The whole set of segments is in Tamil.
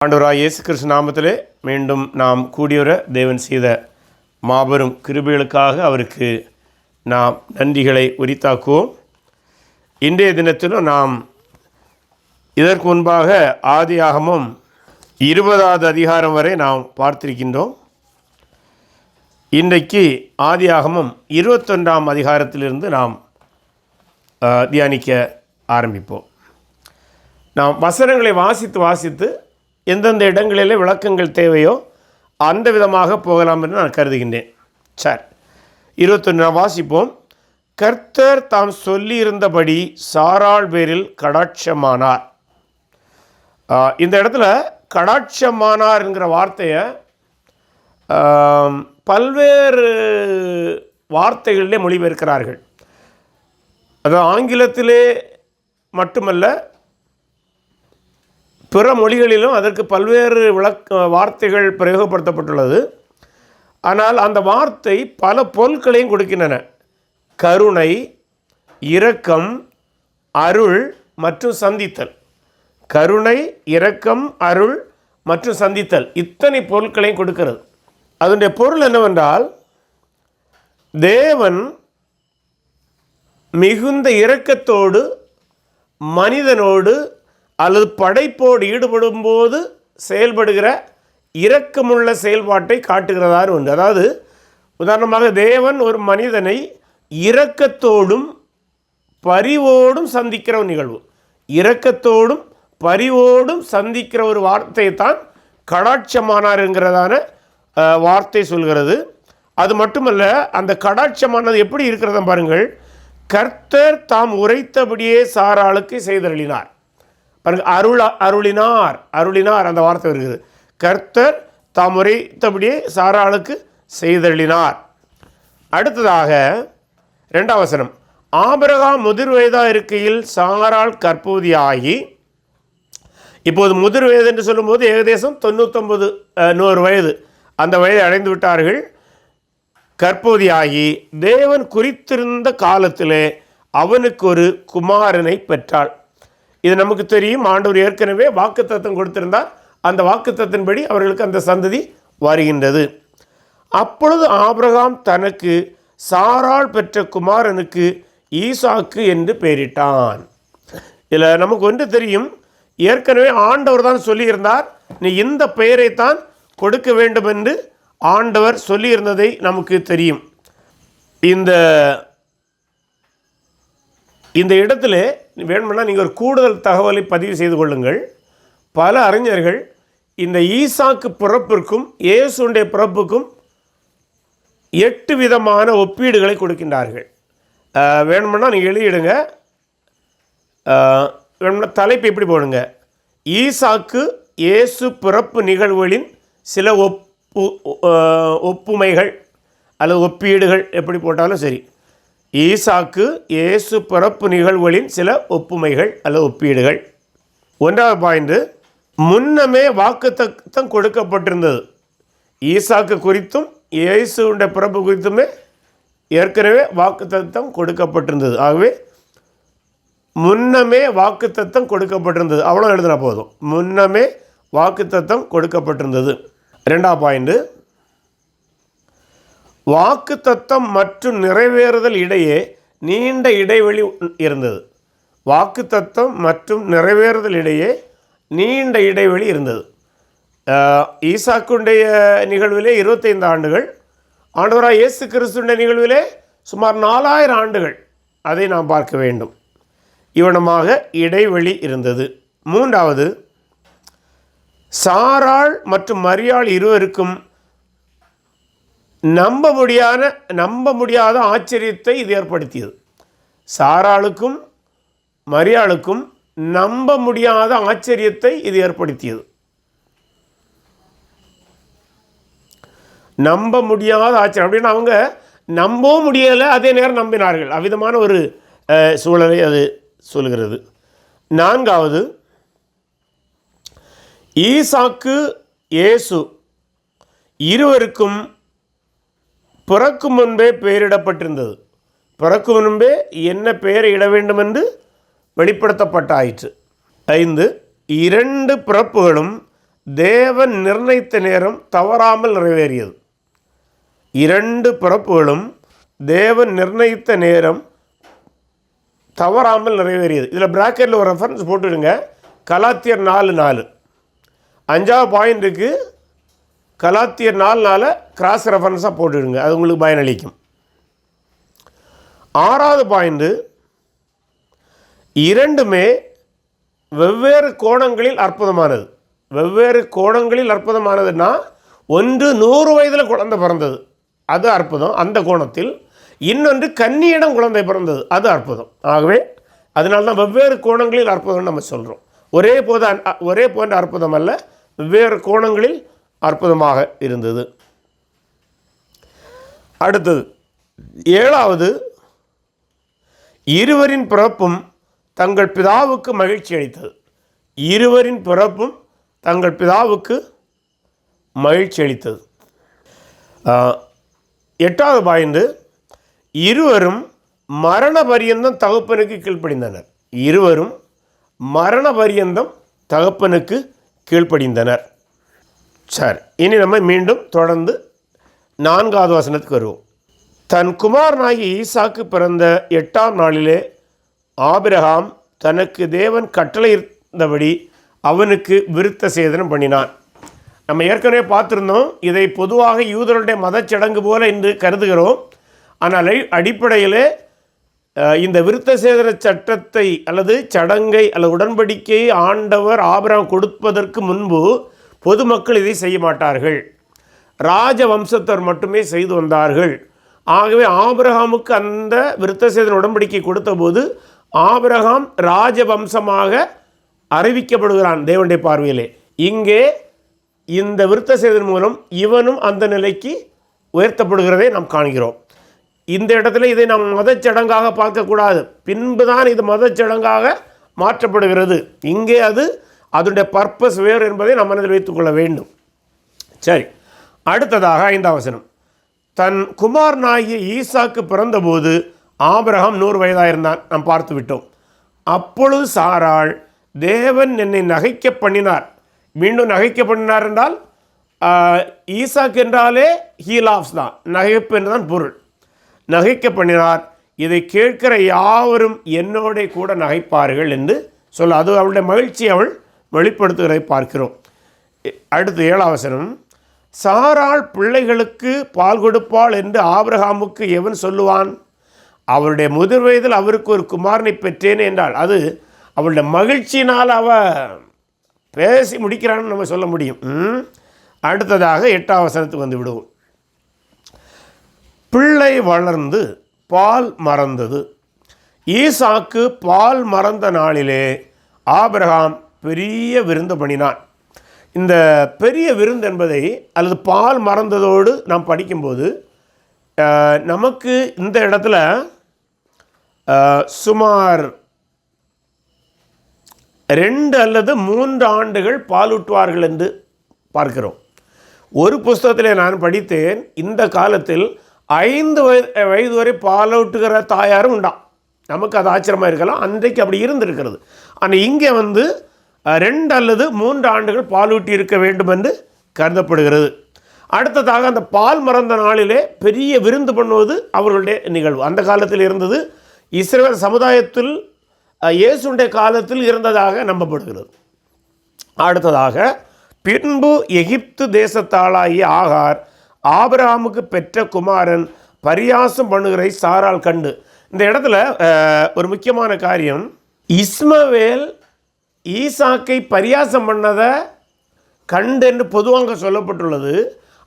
ஆண்டவராகிய இயேசு கிறிஸ்து நாமத்திலே மீண்டும் நாம் கூடியுற தேவன் செய்த மாபெரும் கிருபைகளுக்காக அவருக்கு நாம் நன்றிகளை உரித்தாக்குவோம். இன்றைய தினத்திலும் நாம் இதற்கு முன்பாக ஆதியாகமம் 20வது அதிகாரம் வரை நாம் பார்த்திருக்கின்றோம். இன்றைக்கு ஆதியாகமம் 21ஆம் அதிகாரத்திலிருந்து நாம் தியானிக்க ஆரம்பிப்போம். நாம் வசனங்களை வாசித்து எந்தெந்த இடங்களிலே விளக்கங்கள் தேவையோ அந்த விதமாக போகலாம் என்று நான் கருதுகின்றேன். சரி, 21 வாசிப்போம். கர்த்தர் தாம் சொல்லியிருந்தபடி சாராள் பேரில் கடாட்சமானார். இந்த இடத்துல கடாட்சமானார் என்கிற வார்த்தையை பல்வேறு வார்த்தைகளிலே மொழிபெயர்க்கிறார்கள். அது ஆங்கிலத்திலே மட்டுமல்ல, பிற மொழிகளிலும் அதற்கு பல்வேறு வார்த்தைகள் பிரயோகப்படுத்தப்பட்டுள்ளது. ஆனால் அந்த வார்த்தை பல பொருட்களையும் கொடுக்கின்றன. கருணை, இரக்கம், அருள் மற்றும் சந்தித்தல். கருணை, இரக்கம், அருள் மற்றும் சந்தித்தல், இத்தனை பொருட்களையும் கொடுக்கிறது. அதனுடைய பொருள் என்னவென்றால், தேவன் மிகுந்த இரக்கத்தோடு மனிதனோடு அல்லது படைப்போடு ஈடுபடும் போது செயல்படுகிற இரக்கமுள்ள செயல்பாட்டை காட்டுகிறதாரு உண்டு. அதாவது உதாரணமாக தேவன் ஒரு மனிதனை இரக்கத்தோடும் பரிவோடும் சந்திக்கிற ஒரு நிகழ்வு, இரக்கத்தோடும் பரிவோடும் சந்திக்கிற ஒரு வார்த்தையை தான் கடாட்சமானார் என்கிறதான வார்த்தை சொல்கிறது. அது மட்டுமல்ல, அந்த கடாட்சமானது எப்படி இருக்கிறத பாருங்கள். கர்த்தர் தாம் உரைத்தபடியே சாராளுக்கு செய்தருளினார். அருளினார் அந்த வார்த்தை வருகிறது. கர்த்தர் தாம் உரைத்தபடியே சாராளுக்கு செய்தருளினார். அடுத்ததாக 2ஆம் வசனம். ஆபிரகாம் முதிர் வயதாக இருக்கையில் சாராள் கர்ப்பவதியாகி, இப்போது முதிர் வயது என்று சொல்லும்போது ஏகதேசம் 99-100 வயது, அந்த வயதை அடைந்து விட்டார்கள். கர்ப்பவதியாகி தேவன் குறித்திருந்த காலத்திலே அவனுக்கு ஒரு குமாரனை பெற்றாள். இது நமக்கு தெரியும். ஆண்டவர் ஏற்கனவே வாக்குத்தத்தம் கொடுத்திருந்தார். அந்த வாக்குத்தத்தின்படி அவர்களுக்கு அந்த சந்ததி வருகின்றது. அப்பொழுது ஆபிரகாம் தனக்கு சாராள் பெற்ற குமாரனுக்கு ஈசாக்கு என்று பெயரிட்டான். இதில் நமக்கு ஒன்று தெரியும், ஏற்கனவே ஆண்டவர் தான் சொல்லியிருந்தார், நீ இந்த பெயரைத்தான் கொடுக்க வேண்டும் என்று ஆண்டவர் சொல்லியிருந்ததை நமக்கு தெரியும். இந்த இடத்துல வேணும்னா நீங்கள் ஒரு கூடுதல் தகவலை பதிவு செய்து கொள்ளுங்கள். பல அறிஞர்கள் இந்த ஈசாக்கு பிறப்பிற்கும் இயேசுடைய பிறப்புக்கும் 8 விதமான ஒப்பீடுகளை கொடுக்கின்றார்கள். வேணும்னா நீங்கள் எழுதிடுங்க. வேணும்னா தலைப்பு எப்படி போடுங்க, ஈசாக்கு இயேசு பிறப்பு நிகழ்வுகளின் சில ஒப்புமைகள் அல்லது ஒப்பீடுகள், எப்படி போட்டாலும் சரி. ஈசாக்கு இயேசு பிறப்பு நிகழ்வுகளின் சில ஒப்புமைகள் அல்லது ஒப்பீடுகள். 1வது பாயிண்ட், முன்னமே வாக்குத்தத்தம் கொடுக்கப்பட்டிருந்தது. ஈசாக்கு குறித்தும் இயேசுடைய பிறப்பு குறித்துமே ஏற்கனவே வாக்குத்தத்தம் கொடுக்கப்பட்டிருந்தது. ஆகவே முன்னமே வாக்குத்தத்தம் கொடுக்கப்பட்டிருந்தது, அவ்வளோ எழுதினா போதும். முன்னமே வாக்குத்தத்தம் கொடுக்கப்பட்டிருந்தது. 2ஆம் பாயிண்ட், வாக்குத்தத்தம் மற்றும் நிறைவேறுதல் இடையே நீண்ட இடைவெளி இருந்தது. வாக்குத்தத்தம் மற்றும் நிறைவேறுதல் இடையே நீண்ட இடைவெளி இருந்தது. ஈசாக்குடைய நிகழ்விலே 25 ஆண்டுகள், ஆண்டவராகிய இயேசு கிறிஸ்துவின் நிகழ்விலே சுமார் 4000 ஆண்டுகள். அதை நாம் பார்க்க வேண்டும். இவனமாக இடைவெளி இருந்தது. 3வது, சாராள் மற்றும் மரியாள் இருவருக்கும் நம்ப முடியாத ஆச்சரியத்தை இது ஏற்படுத்தியது. சாராளுக்கும் மரியாளுக்கும் நம்ப முடியாத ஆச்சரியத்தை இது ஏற்படுத்தியது. நம்ப முடியாத ஆச்சரியம் அப்படின்னு அவங்க நம்பவும் முடியலை, அதே நேரம் நம்பினார்கள். அவ்விதமான ஒரு சூழலை அது சொல்கிறது. 4வது, ஈசாக்கு இயேசு இருவருக்கும் பிறக்கும் முன்பே பெயரிடப்பட்டிருந்தது. பிறக்கும் முன்பே என்ன பெயரை இட வேண்டும் என்று வெளிப்படுத்தப்பட்டாயிற்று. 5, இரண்டு பிறப்புகளும் தேவன் நிர்ணயித்த நேரம் தவறாமல் நிறைவேறியது. 2 பிறப்புகளும் தேவன் நிர்ணயித்த நேரம் தவறாமல் நிறைவேறியது. இதில் பிராக்கெட்டில் ஒரு ரெஃபரன்ஸ் போட்டுடுங்க. கலாத்தியர் 4:4. 5வது பாயிண்ட்டுக்கு கலாத்தியர் 4:4 கிராஸ் ரெஃபரன்ஸாக போட்டுடுங்க. அது உங்களுக்கு பயனளிக்கும். 6வது பாயிண்ட்டு, இரண்டுமே வெவ்வேறு கோணங்களில் அற்புதமானது. வெவ்வேறு கோணங்களில் அற்புதமானதுன்னா, ஒன்று 100 வயதில் குழந்தை பிறந்தது, அது அற்புதம் அந்த கோணத்தில். இன்னொன்று கன்னியிடம் குழந்தை பிறந்தது, அது அற்புதம். ஆகவே அதனால தான் வெவ்வேறு கோணங்களில் அற்புதம்னு நம்ம சொல்கிறோம். ஒரே போன்ற அற்புதம் அல்ல, வெவ்வேறு கோணங்களில் அற்புதமாக இருந்தது. அடுத்தது 7வது, இருவரின் பிறப்பும் தங்கள் பிதாவுக்கு மகிழ்ச்சி அளித்தது. இருவரின் பிறப்பும் தங்கள் பிதாவுக்கு மகிழ்ச்சி அளித்தது. 8வது பாயிண்ட், இருவரும் மரண பரியந்தம் தகப்பனுக்கு கீழ்ப்படிந்தனர். இருவரும் மரண பரியந்தம் தகப்பனுக்கு கீழ்ப்படிந்தனர். சரி, இனி நம்ம மீண்டும் தொடர்ந்து 4வது வசனத்துக்கு வருவோம். தன் குமாரனாகிய ஈசாக்கு பிறந்த 8ஆம் நாளிலே ஆபிரகாம் தனக்கு தேவன் கட்டளையிட்டபடி அவனுக்கு விருத்த சேதனம் பண்ணினான். நம்ம ஏற்கனவே பார்த்துருந்தோம். இதை பொதுவாக யூதருடைய மதச்சடங்கு போல என்று கருதுகிறோம். ஆனால் அடிப்படையில் இந்த விருத்த சேதன சட்டத்தை அல்லது சடங்கை அல்லது உடன்படிக்கையை ஆண்டவர் ஆபிரகாம் கொடுப்பதற்கு முன்பு பொதுமக்கள் இதை செய்ய மாட்டார்கள். ராஜ வம்சத்தவர் மட்டுமே செய்து வந்தார்கள். ஆகவே ஆபிரகாமுக்கு அந்த விருத்த சேதன உடன்படிக்கை கொடுத்த போது ஆபிரகாம் ராஜவம்சமாக அறிவிக்கப்படுகிறான் தேவனுடைய பார்வையிலே. இங்கே இந்த விருத்த சேதன் மூலம் இவனும் அந்த நிலைக்கு உயர்த்தப்படுகிறதை நாம் காண்கிறோம். இந்த இடத்துல இதை நாம் மதச்சடங்காக பார்க்கக்கூடாது. பின்புதான் இது மதச்சடங்காக மாற்றப்படுகிறது. இங்கே அதனுடைய பர்பஸ் வேறு என்பதை நம்ம மனதில் வைத்துக்கொள்ள வேண்டும். சரி, அடுத்ததாக 5வது வசனம். தன் குமாரனாகிய ஈசாக்கு பிறந்தபோது ஆபிரகாம் 100 வயதாக இருந்தான். நாம் பார்த்து விட்டோம். அப்பொழுது சாராள், தேவன் என்னை நகைக்க பண்ணினார். மீண்டும் நகைக்க பண்ணினார் என்றால் ஈசாக்கு என்றாலே ஹீலாப்ஸ் தான், நகைப்பு என்று தான் பொருள். நகைக்க பண்ணினார், இதை கேட்கிற யாவரும் என்னோட கூட நகைப்பார்கள் என்று சொல்ல. அது அவளுடைய மகிழ்ச்சியை அவள் வெளிப்படுத்துகிறதை பார்க்கிறோம். அடுத்து 7வது வசனம். சாராள் பிள்ளைகளுக்கு பால் கொடுப்பாள் என்று ஆபிரகாமுக்கு எவன் சொல்லுவான்? அவருடைய முதிர் வயதில் அவருக்கு ஒரு குமாரனை பெற்றேன் என்றாள். அது அவளுடைய மகிழ்ச்சியினால் அவ பேசி முடிக்கிறான்னு நம்ம சொல்ல முடியும். அடுத்ததாக 8வது வசனத்துக்கு வந்து விடுவோம். பிள்ளை வளர்ந்து பால் மறந்தது. ஈசாக்கு பால் மறந்த நாளிலே ஆபிரகாம் பெரிய விருந்து பண்ணினான். இந்த பெரிய விருந்து என்பதை அல்லது பால் மறந்ததோடு நாம் படிக்கும்போது நமக்கு இந்த இடத்துல சுமார் 2 அல்லது 3 ஆண்டுகள் பாலூட்டுவார்கள் என்று பார்க்கிறோம். ஒரு புஸ்தகத்தில் நான் படித்தேன், இந்த காலத்தில் 5 வயது வரை பாலூட்டுகிற தாயாரும் உண்டாம். நமக்கு அது ஆச்சரியமாக இருக்கலாம், அன்றைக்கு அப்படி இருந்திருக்கிறது. ஆனால் இங்கே 2 அல்லது 3 ஆண்டுகள் பாலூட்டி இருக்க வேண்டும் என்று கருதப்படுகிறது. அடுத்ததாக அந்த பால் மறந்த நாளிலே பெரிய விருந்து பண்ணுவது அவர்களுடைய நிகழ்வு. அந்த காலத்தில் இருந்தது. இஸ்ரவேல் சமுதாயத்தில் இயேசுடைய காலத்தில் இருந்ததாக நம்பப்படுகிறது. அடுத்ததாக பின்பு எகிப்து தேசத்தாளாகிய ஆகார் ஆபிரகாமுக்கு பெற்ற குமாரன் பரியாசம் பண்ணுகிறதை சாராள் கண்டு. இந்த இடத்துல ஒரு முக்கியமான காரியம், இஸ்மவேல் ஈசாக்கை பரியாசம் பண்ணதை கண்டு என்று பொதுவாக சொல்லப்பட்டுள்ளது.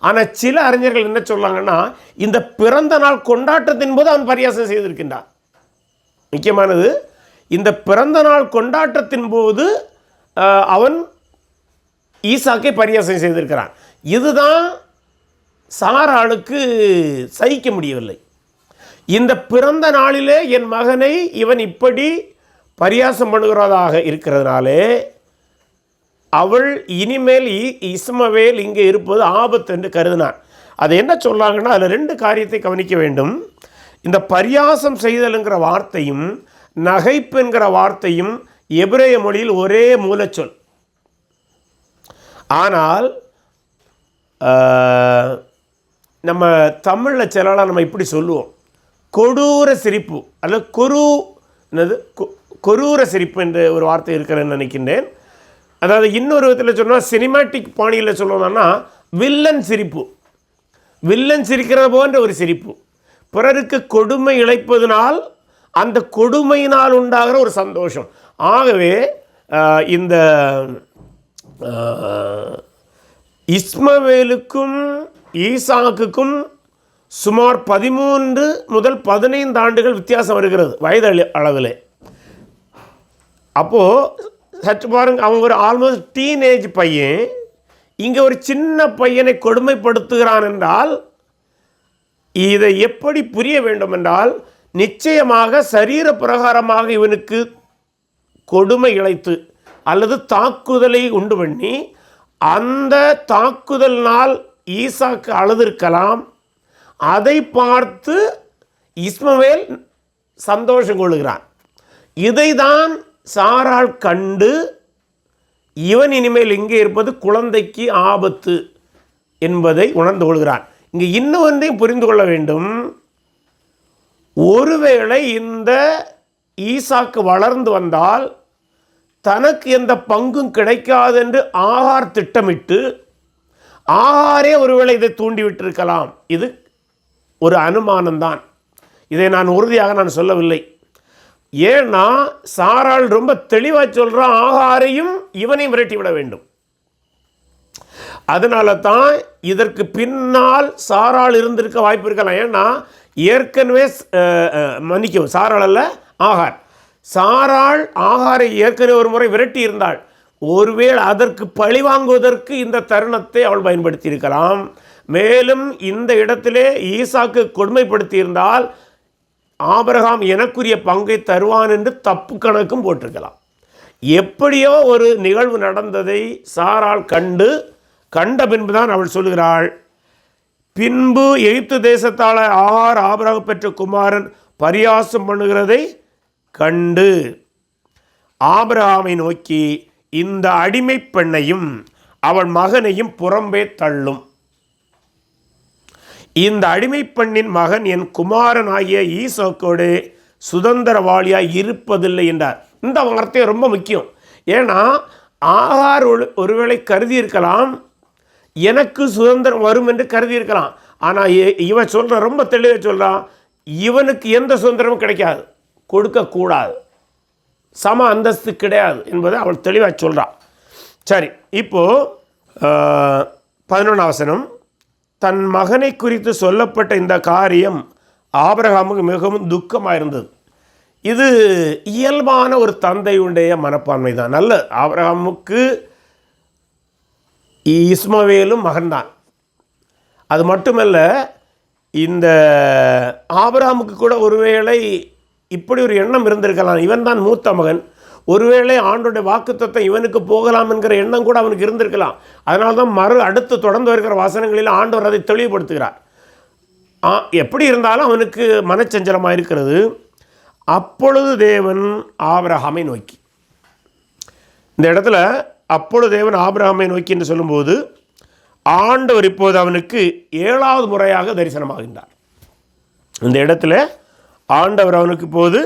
ஆனால் சில அறிஞர்கள் என்ன சொல்கிறாங்கன்னா, இந்த பிறந்த நாள் கொண்டாட்டத்தின் போது அவன் பரியாசம் செய்திருக்கின்றான். முக்கியமானது, இந்த பிறந்த நாள் கொண்டாட்டத்தின் போது அவன் ஈசாக்கை பரியாசம் செய்திருக்கிறான். இதுதான் சாராளுக்கு சகிக்க முடியவில்லை. இந்த பிறந்த நாளிலே என் மகனை இவன் இப்படி பரியாசம் பண்ணுகிறதாக இருக்கிறதுனாலே அவள் இனிமேல் இஸ்மவேல் இங்கே இருப்பது ஆபத்து என்று கருதினான். அது என்ன சொல்கிறாங்கன்னா, அதில் 2 காரியத்தை கவனிக்க வேண்டும். இந்த பரியாசம் செய்தலுங்கிற வார்த்தையும் நகைப்பு என்கிற வார்த்தையும் எபிரேய மொழியில் ஒரே மூலச்சொல். ஆனால் நம்ம தமிழில் சிலால நம்ம இப்படி சொல்லுவோம், கொடூர சிரிப்பு அல்லது கொரூர சிரிப்பு என்ற ஒரு வார்த்தை இருக்கிறேன்னு நினைக்கின்றேன். அதாவது இன்னொரு விதத்தில் சொன்னால் சினிமாட்டிக் பாணியில் சொல்லணும்னா வில்லன் சிரிப்பு, வில்லன் சிரிக்கிறது போன்ற ஒரு சிரிப்பு. பிறருக்கு கொடுமை இழைப்பதனால் அந்த கொடுமையினால் உண்டாகிற ஒரு சந்தோஷம். ஆகவே இந்த இஸ்மவேலுக்கும் ஈசாக்குக்கும் சுமார் 13 முதல் 15 ஆண்டுகள் வித்தியாசம் வருகிறது வயது அளவில். அப்போது சற்று பாருங்க, அவங்க ஒரு ஆல்மோஸ்ட் டீனேஜ் பையன் இங்கே ஒரு சின்ன பையனை கொடுமைப்படுத்துகிறான் என்றால் இதை எப்படி புரிய வேண்டும் என்றால், நிச்சயமாக சரீர பிரகாரமாக இவனுக்கு கொடுமை இழைத்து அல்லது தாக்குதலை உண்டு பண்ணி அந்த தாக்குதலினால் ஈசாக்கு அழுதிருக்கலாம். அதை பார்த்து இஸ்மவேல் சந்தோஷம் கொள்கிறான். இதை தான் சாராள் கண்டு இவன் இனிமேல் இங்கே இருப்பது குழந்தைக்கு ஆபத்து என்பதை உணர்ந்து கொள்கிறான். இங்கே இன்னொன்றையும் புரிந்து கொள்ள வேண்டும். ஒருவேளை இந்த ஈசாக்கு வளர்ந்து வந்தால் தனக்கு எந்த பங்கும் கிடைக்காது என்று ஆகார் திட்டமிட்டு ஆகாரே ஒருவேளை இதை தூண்டிவிட்டிருக்கலாம். இது ஒரு அனுமானம்தான், இதை நான் உறுதியாக சொல்லவில்லை. ஏன்னா சாராள் ரொம்ப தெளிவாக சொல்கிறான், ஆகாரையும் இவனையும் விரட்டி விட வேண்டும். அதனால தான் இதற்கு பின்னால் சாராள் இருந்திருக்க வாய்ப்பு இருக்கலாம். ஏன்னா ஏற்கனவே மன்னிக்கவும், சாராள் அல்ல, ஆகார். சாராள் ஆகாரை ஏற்கனவே ஒரு முறை விரட்டி இருந்தாள். ஒருவேளை அதற்கு பழி வாங்குவதற்கு இந்த தருணத்தை அவள் பயன்படுத்தி இருக்கலாம். மேலும் இந்த இடத்திலே ஈசாக்கு கொடுமைப்படுத்தி இருந்தால் ஆபிரகாம் எனக்குரிய பங்கை தருவான் என்று தப்பு கணக்கும் போட்டிருக்கலாம். எப்படியோ ஒரு நிகழ்வு நடந்ததை சாராள் கண்ட பின்புதான் அவள் சொல்கிறாள், பின்பு எகிப்து தேசத்தால் ஆகார் ஆபிரகாம் பெற்ற குமாரன் பரியாசம் பண்ணுகிறதை கண்டு ஆபிரகாமை நோக்கி, இந்த அடிமை பெண்ணையும் அவள் மகனையும் புறம்பே தள்ளும். இந்த அடிமை பெண்ணின் மகன் என் குமாரன் ஆகிய ஈசாக்கோடு சுதந்திரவாளியாய் இருப்பதில்லை என்றார். இந்த வார்த்தை ரொம்ப முக்கியம். ஏன்னா ஆகார் ஒருவேளை கருதி இருக்கலாம், எனக்கு சுதந்திரம் வரும் என்று கருதி இருக்கலாம். ஆனால் இவன் சொல்கிறான், ரொம்ப தெளிவாக சொல்கிறான், இவனுக்கு எந்த சுதந்திரமும் கிடைக்காது, கொடுக்கக்கூடாது, சம அந்தஸ்து கிடையாது என்பதை அவள் தெளிவாக சொல்கிறான். சரி, இப்போது 11 வசனம், தன் மகனை குறித்து சொல்லப்பட்ட இந்த காரியம் ஆபிரகாமுக்கு மிகவும் துக்கமாக இருந்தது. இது இயல்பான ஒரு தந்தையுடைய மனப்பான்மை தான். நல்ல ஆபிரகாமுக்கு இஸ்மவேலும் மகன்தான். அது மட்டுமல்ல, இந்த ஆபிரகாமுக்கு கூட ஒருவேளை இப்படி ஒரு எண்ணம் இருந்திருக்கலாம், இவன் தான் மூத்த மகன், ஒருவேளை ஆண்டோடைய வாக்குத்தத்தம் இவனுக்கு போகலாம் என்கிற எண்ணம் கூட அவனுக்கு இருந்திருக்கலாம். அதனால தான் அடுத்து தொடர்ந்து வருகிற வசனங்களில் ஆண்டவர் அதை தெளிவுபடுத்துகிறார். எப்படி இருந்தாலும் அவனுக்கு மனச்சஞ்சலமாக இருக்கிறது. அப்பொழுது தேவன் ஆபிரகாமை நோக்கி, இந்த இடத்துல அப்பொழுது தேவன் ஆபிரகாமை நோக்கி என்று சொல்லும்போது ஆண்டவர் இப்போது அவனுக்கு 7வது முறையாக தரிசனமாகின்றார். இந்த இடத்துல ஆண்டவர் அவனுக்கு இப்போது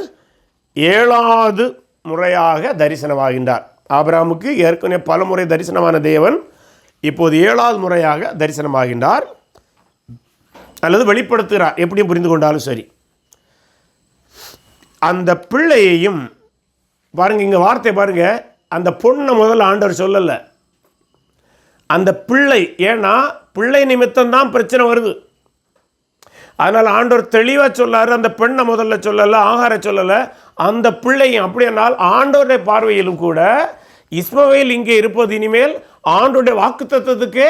7வது முறையாக தரிசனமாகின்றார். ஆபிரகாமுக்கு ஏற்கனவே பல முறை தரிசனமான தேவன் இப்போது 7வது முறையாக தரிசனமாகின்றார் அல்லது வெளிப்படுத்துகிறார், எப்படியும் புரிந்து கொண்டாலும் சரி. அந்த பிள்ளையையும் பாருங்கள், இங்கே வார்த்தை பாருங்கள், அந்த பொண்ணை முதல்ல ஆண்டவர் சொல்லலை, அந்த பிள்ளை. ஏன்னா பிள்ளை நிமித்தம்தான் பிரச்சனை வருது. அதனால் ஆண்டவர் தெளிவாக சொல்லாரு, அந்த பெண்ணை முதல்ல சொல்லலை, ஆகார சொல்லலை, அந்த பிள்ளையும். அப்படி என்றால் ஆண்டவருடைய பார்வையிலும் கூட இஸ்மவேல் இங்கே இருப்பது இனிமேல் ஆண்டவருடைய வாக்குத்தத்தத்துக்கே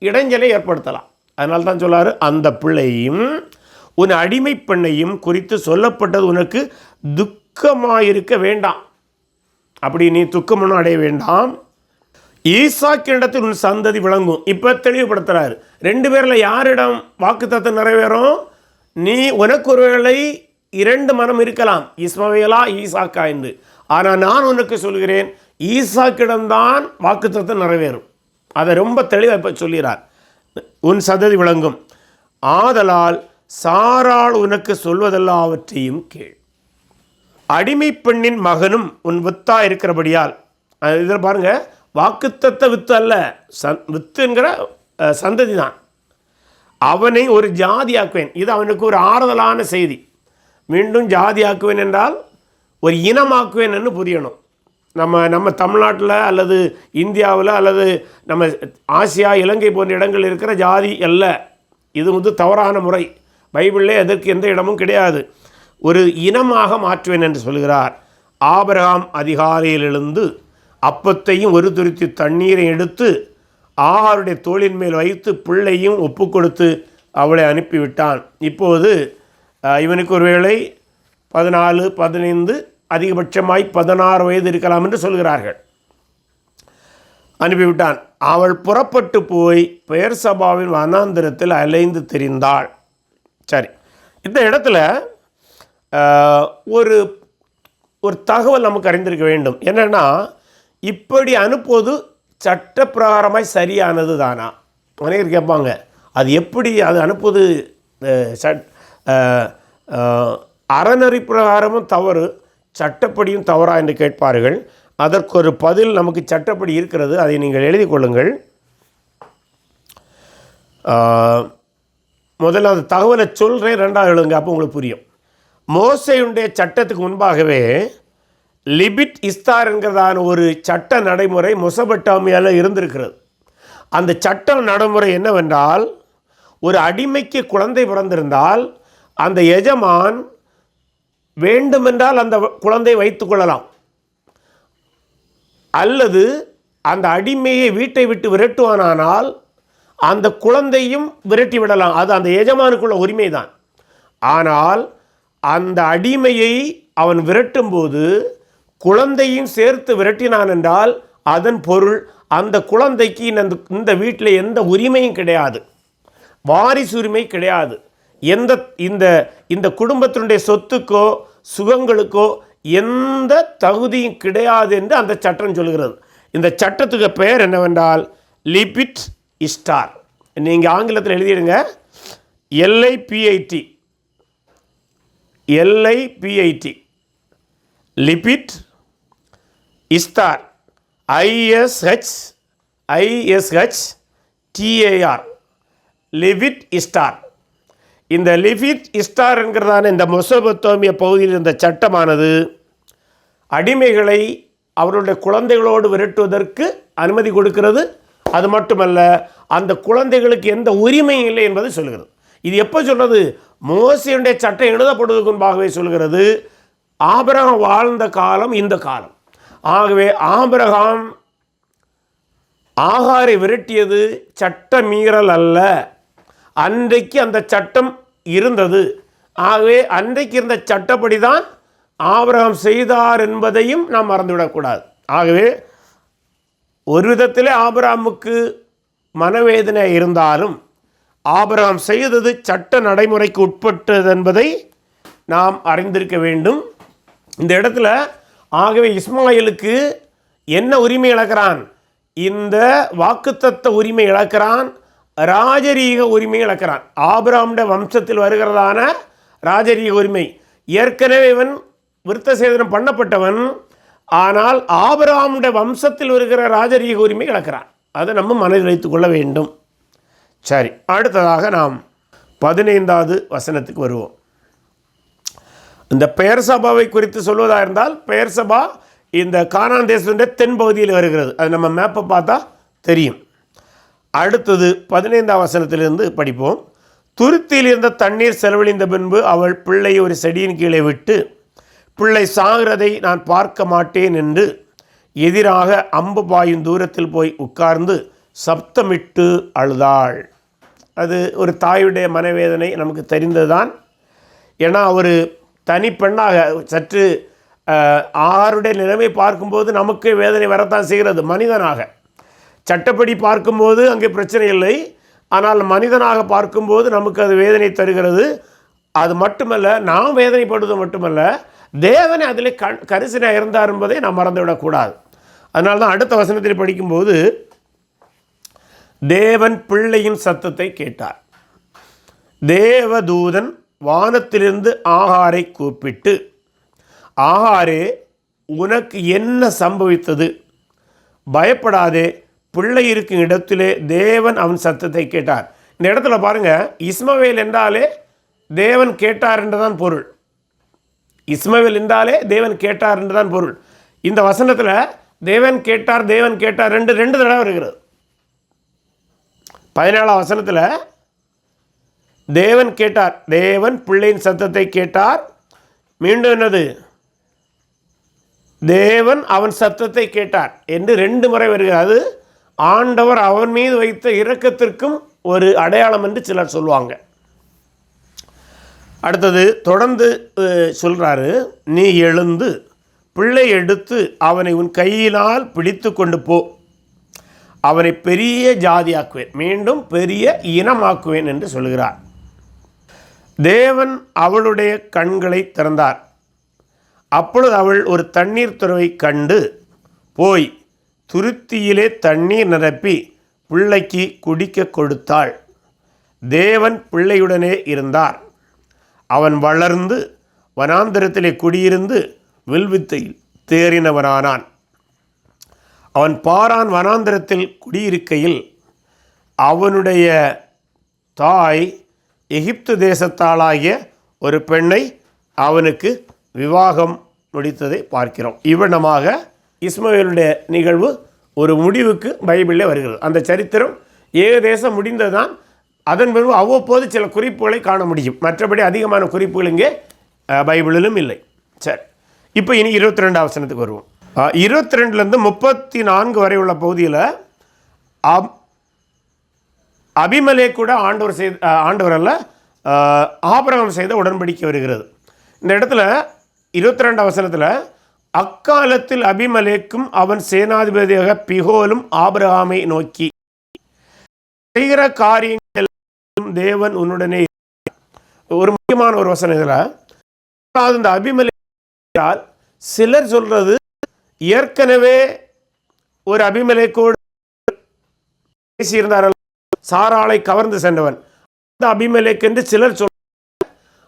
இடைஞ்சலை ஏற்படுத்தலாம். அதனால தான் சொல்லாரு, அந்த பிள்ளையும் உன் அடிமை பெண்ணையும் குறித்து சொல்லப்பட்டது உனக்கு துக்கமாயிருக்க வேண்டாம். அப்படி நீ துக்கமும் அடைய வேண்டாம், ஈசாக்கினிடத்தில் உன் சந்ததி விளங்கும். இப்போ தெளிவுபடுத்துகிறார், 2 பேரில் யாரிடம் வாக்குத்தத்தம் நிறைவேறும்? நீ உனக்கு ஒருவேளை 2 மனம் இருக்கலாம், இஸ்மவேலா ஈசாக்கா என்று. ஆனால் நான் உனக்கு சொல்கிறேன், ஈசாக்கிடம்தான் வாக்குத்தத்தம் நிறைவேறும். அதை ரொம்ப தெளிவாக இப்போ சொல்கிறார். உன் சந்ததி விளங்கும், ஆதலால் சாராள் உனக்கு சொல்வதெல்லாவற்றையும் கேள். அடிமை பெண்ணின் மகனும் உன் வித்தா இருக்கிறபடியால், இதில் பாருங்கள், வாக்குத்தத்த வித்து அல்ல, வித்துங்கிற சந்ததி தான். அவனை ஒரு ஜாதியாக்குவேன். இது அவனுக்கு ஒரு ஆறுதலான செய்தி. மீண்டும் ஜாதியாக்குவேன் என்றால் ஒரு இனமாக்குவேன் என்று புரியணும். நம்ம தமிழ்நாட்டில் அல்லது இந்தியாவில் அல்லது நம்ம ஆசியா, இலங்கை போன்ற இடங்கள் இருக்கிற ஜாதி அல்ல. இது தவறான முறை. பைபிளிலே அதற்கு எந்த இடமும் கிடையாது. ஒரு இனமாக மாற்றுவேன் என்று சொல்கிறார். ஆபிரகாம் அதிகாலையில் எழுந்து அப்பத்தையும் ஒரு துருத்தி தண்ணீரை எடுத்து ஆகாருடைய தோளின் மேல் வைத்து பிள்ளையும் ஒப்பு கொடுத்து அவளை அனுப்பிவிட்டான். இப்போது இவனுக்கு ஒருவேளை 14, 15, அதிகபட்சமாய் 16 வயது இருக்கலாம் என்று சொல்கிறார்கள். அனுப்பிவிட்டான். அவள் புறப்பட்டு போய் பெயர்சபாவின் வனாந்திரத்தில் அலைந்து திரிந்தாள். சரி, இந்த இடத்துல ஒரு ஒரு தகவல் நமக்கு அறிந்திருக்க வேண்டும். என்னென்னா, இப்படி அனுப்புவது சட்டப்பிரகாரமாய் சரியானது தானா? அனைவரும் கேட்பாங்க, அது எப்படி அது அனுப்புவது அறநெறி பிரகாரமும் தவறு, சட்டப்படியும் தவறா என்று கேட்பார்கள். அதற்கு ஒரு பதில் நமக்கு சட்டப்படி இருக்கிறது. அதை நீங்கள் எழுதி கொள்ளுங்கள். முதல்ல அந்த தகவலை சொல்கிறேன், ரெண்டாவது எழுதுங்க, அப்போ உங்களுக்கு புரியும். மோசேயுடைய சட்டத்துக்கு முன்பாகவே லிபிட் இஸ்தார் என்கிறதான ஒரு சட்ட நடைமுறை மெசொப்பொத்தாமியாவில் இருந்திருக்கிறது. அந்த சட்ட நடைமுறை என்னவென்றால், ஒரு அடிமைக்கு குழந்தை பிறந்திருந்தால் அந்த எஜமான் வேண்டுமென்றால் அந்த குழந்தை வைத்துக் கொள்ளலாம், அல்லது அந்த அடிமையை வீட்டை விட்டு விரட்டுவானால் அந்த குழந்தையும் விரட்டி விடலாம். அது அந்த எஜமானுக்குள்ள உரிமை தான். ஆனால் அந்த அடிமையை அவன் விரட்டும்போது குழந்தையும் சேர்த்து விரட்டினான் என்றால் அதன் பொருள் அந்த குழந்தைக்கு இந்த வீட்டில் எந்த உரிமையும் கிடையாது, வாரிசு உரிமை கிடையாது. இந்த குடும்பத்தினுடைய சொத்துக்கோ சுகங்களுக்கோ எந்த தகுதியும் கிடையாது என்று அந்த சட்டம் சொல்கிறது. இந்த சட்டத்துக்கு பெயர் என்னவென்றால் லிபிட் இஸ்டார். நீங்கள் ஆங்கிலத்தில் எழுதிடுங்க, LIPIT, Lipit Ishtar, ISHTAR, Lipit Ishtar. இந்த லிபிட் இஸ்டார் என்கிறதான இந்த மெசொப்பொத்தாமிய பகுதியில் இருந்த சட்டமானது அடிமைகளை அவர்களுடைய குழந்தைகளோடு விரட்டுவதற்கு அனுமதி கொடுக்கிறது. அது மட்டுமல்ல, அந்த குழந்தைகளுக்கு எந்த உரிமையும் இல்லை என்பதை சொல்கிறது. இது எப்போ சொல்கிறது? மோசேயுடைய சட்டம் எழுதப்படுவதற்கு முன்பாகவே சொல்கிறது. ஆபிரகாம் வாழ்ந்த காலம் இந்த காலம். ஆகவே ஆபிரகாம் ஆகாரை விரட்டியது சட்ட மீறல் அல்ல, அன்றைக்கு அந்த சட்டம் இருந்தது. ஆகவே அன்றைக்கு இருந்த சட்டப்படி தான் ஆபிரகாம் செய்தார் என்பதையும் நாம் மறந்துவிடக்கூடாது. ஆகவே ஒரு விதத்திலே ஆபிரகாமுக்கு மனவேதனை இருந்தாலும் ஆபிரகாம் செய்தது சட்ட நடைமுறைக்கு உட்பட்டது என்பதை நாம் அறிந்திருக்க வேண்டும். இந்த இடத்துல ஆகவே இஸ்மாயிலுக்கு என்ன உரிமை இழக்கிறான்? இந்த வாக்குத்தத்த உரிமை இழக்கிறான், ராஜரீக உரிமை இழக்கிறான். ஆபிரகாமுடைய வம்சத்தில் வருகிறதான ராஜரீக உரிமை. ஏற்கனவே இவன் விருத்த சேதனம் பண்ணப்பட்டவன், ஆனால் ஆபிரகாமுடைய வம்சத்தில் வருகிற ராஜரீக உரிமை இழக்கிறான். அதை நம்ம மனதில் வைத்துக் கொள்ள வேண்டும். சரி, அடுத்ததாக நாம் 15வது வசனத்துக்கு வருவோம். இந்த பெயர்சபாவை குறித்து சொல்வதாக இருந்தால், பெயர்சபா இந்த கானான் தேசத்துடைய தென்பகுதியில் வருகிறது. அது நம்ம மேப்பை பார்த்தா தெரியும். அடுத்தது 15ஆம் வசனத்திலிருந்து படிப்போம். துருத்தியில் இருந்த தண்ணீர் செலவழிந்த பின்பு அவள் பிள்ளையை ஒரு செடியின் கீழே விட்டு, பிள்ளை சாகிறதை நான் பார்க்க மாட்டேன் என்று எதிராக அம்பு பாயும் தூரத்தில் போய் உட்கார்ந்து சப்தமிட்டு அழுதாள். அது ஒரு தாயுடைய மனவேதனை நமக்கு தெரிந்தது தான். ஏன்னா ஒரு தனி பெண்ணாக சற்று ஆருடைய நிலைமை பார்க்கும்போது நமக்கு வேதனை வரத்தான் செய்கிறது. மனிதனாக சட்டப்படி பார்க்கும்போது அங்கே பிரச்சனை இல்லை, ஆனால் மனிதனாக பார்க்கும்போது நமக்கு அது வேதனை தருகிறது. அது மட்டுமல்ல, நாம் வேதனைப்படுவது மட்டுமல்ல, தேவனை அதில் கரிசனையாக இருந்தார் என்பதை நாம் மறந்துவிடக்கூடாது. அதனால தான் அடுத்த வசனத்தில் படிக்கும்போது தேவன் பிள்ளையின் சத்தத்தை கேட்டார். தேவதூதன் வானத்திலிருந்து ஆகாரை கூப்பிட்டு, ஆகாரே, உனக்கு என்ன சம்பவித்தது? பயப்படாதே, பிள்ளை இருக்கும் இடத்திலே தேவன் அவன் சத்தத்தை கேட்டார். இந்த இடத்துல பாருங்கள், இஸ்மவேல் என்றாலே தேவன் கேட்டார் என்றுதான் பொருள். இஸ்மவேல் என்றாலே தேவன் கேட்டார் என்றுதான் பொருள். இந்த வசனத்தில் தேவன் கேட்டார் தேவன் கேட்டார் ரெண்டு தடவை இருக்கிறது. 17ஆம் வசனத்தில் தேவன் கேட்டார், தேவன் பிள்ளையின் சத்தத்தை கேட்டார். மீண்டும் என்னது? தேவன் அவன் சத்தத்தை கேட்டார் என்று 2 முறை வருகிறது. அது ஆண்டவர் அவன் மீது வைத்த இரக்கத்திற்கும் ஒரு அடையாளம் என்று சிலர் சொல்லுவாங்க. அடுத்தது தொடர்ந்து சொல்கிறாரு, நீ எழுந்து பிள்ளை எடுத்து அவனை உன் கையினால் பிடித்து கொண்டு போ, அவனை பெரிய ஜாதியாக்குவேன், மீண்டும் பெரிய இனமாக்குவேன் என்று சொல்கிறார். தேவன் அவளுடைய கண்களை திறந்தார். அப்பொழுது அவள் ஒரு தண்ணீர் துறவை கண்டு போய் துருத்தியிலே தண்ணீர் நிரப்பி பிள்ளைக்கு குடிக்க கொடுத்தாள். தேவன் பிள்ளையுடனே இருந்தார். அவன் வளர்ந்து வனாந்தரத்திலே குடியிருந்து வில்வித்தையில் தேறினவனானான். அவன் பாரான் வனாந்தரத்தில் குடியிருக்கையில் அவனுடைய தாய் எகிப்து தேசத்தாளாகிய ஒரு பெண்ணை அவனுக்கு விவாகம் முடித்ததை பார்க்கிறோம். இவ்வண்ணமாக இஸ்மவேலுடைய நிகழ்வு ஒரு முடிவுக்கு பைபிளில் வருகிறது. அந்த சரித்திரம் ஏகதேசம் முடிந்ததுதான். அதன் பிறகு அவ்வப்போது சில குறிப்புகளை காண முடியும். மற்றபடி அதிகமான குறிப்புகள் இங்கே பைபிளிலும் இல்லை. சரி, இப்போ இனி 22ஆம் வசனத்துக்கு வருவோம். 22லேருந்து 34 வரை உள்ள பகுதியில் அபிமெலேக்கு கூட ஆண்டவர் அல்ல ஆபிரகாம் செய்த உடன்படிக்கை வருகிறது. இந்த இடத்துல 22ஆம் வசனத்தில் அக்காலத்தில் அபிமெலேக்கும் அவன் சேனாதிபதியாக பிகோலும் ஆபிரகாமை நோக்கி, செய்கிற காரியங்கள் தேவன் உன்னுடனே. ஒரு முக்கியமான ஒரு வசனம் இதில், இந்த அபிமெலேக்கால் சிலர் சொல்றது ஏற்கனவே ஒரு அபிமெலேக்கோடு பேசியிருந்தார்கள், சாராளை கவர்ந்து சென்றவன் அந்த அபிமெலேக் என்று சிலர் சொல்ல.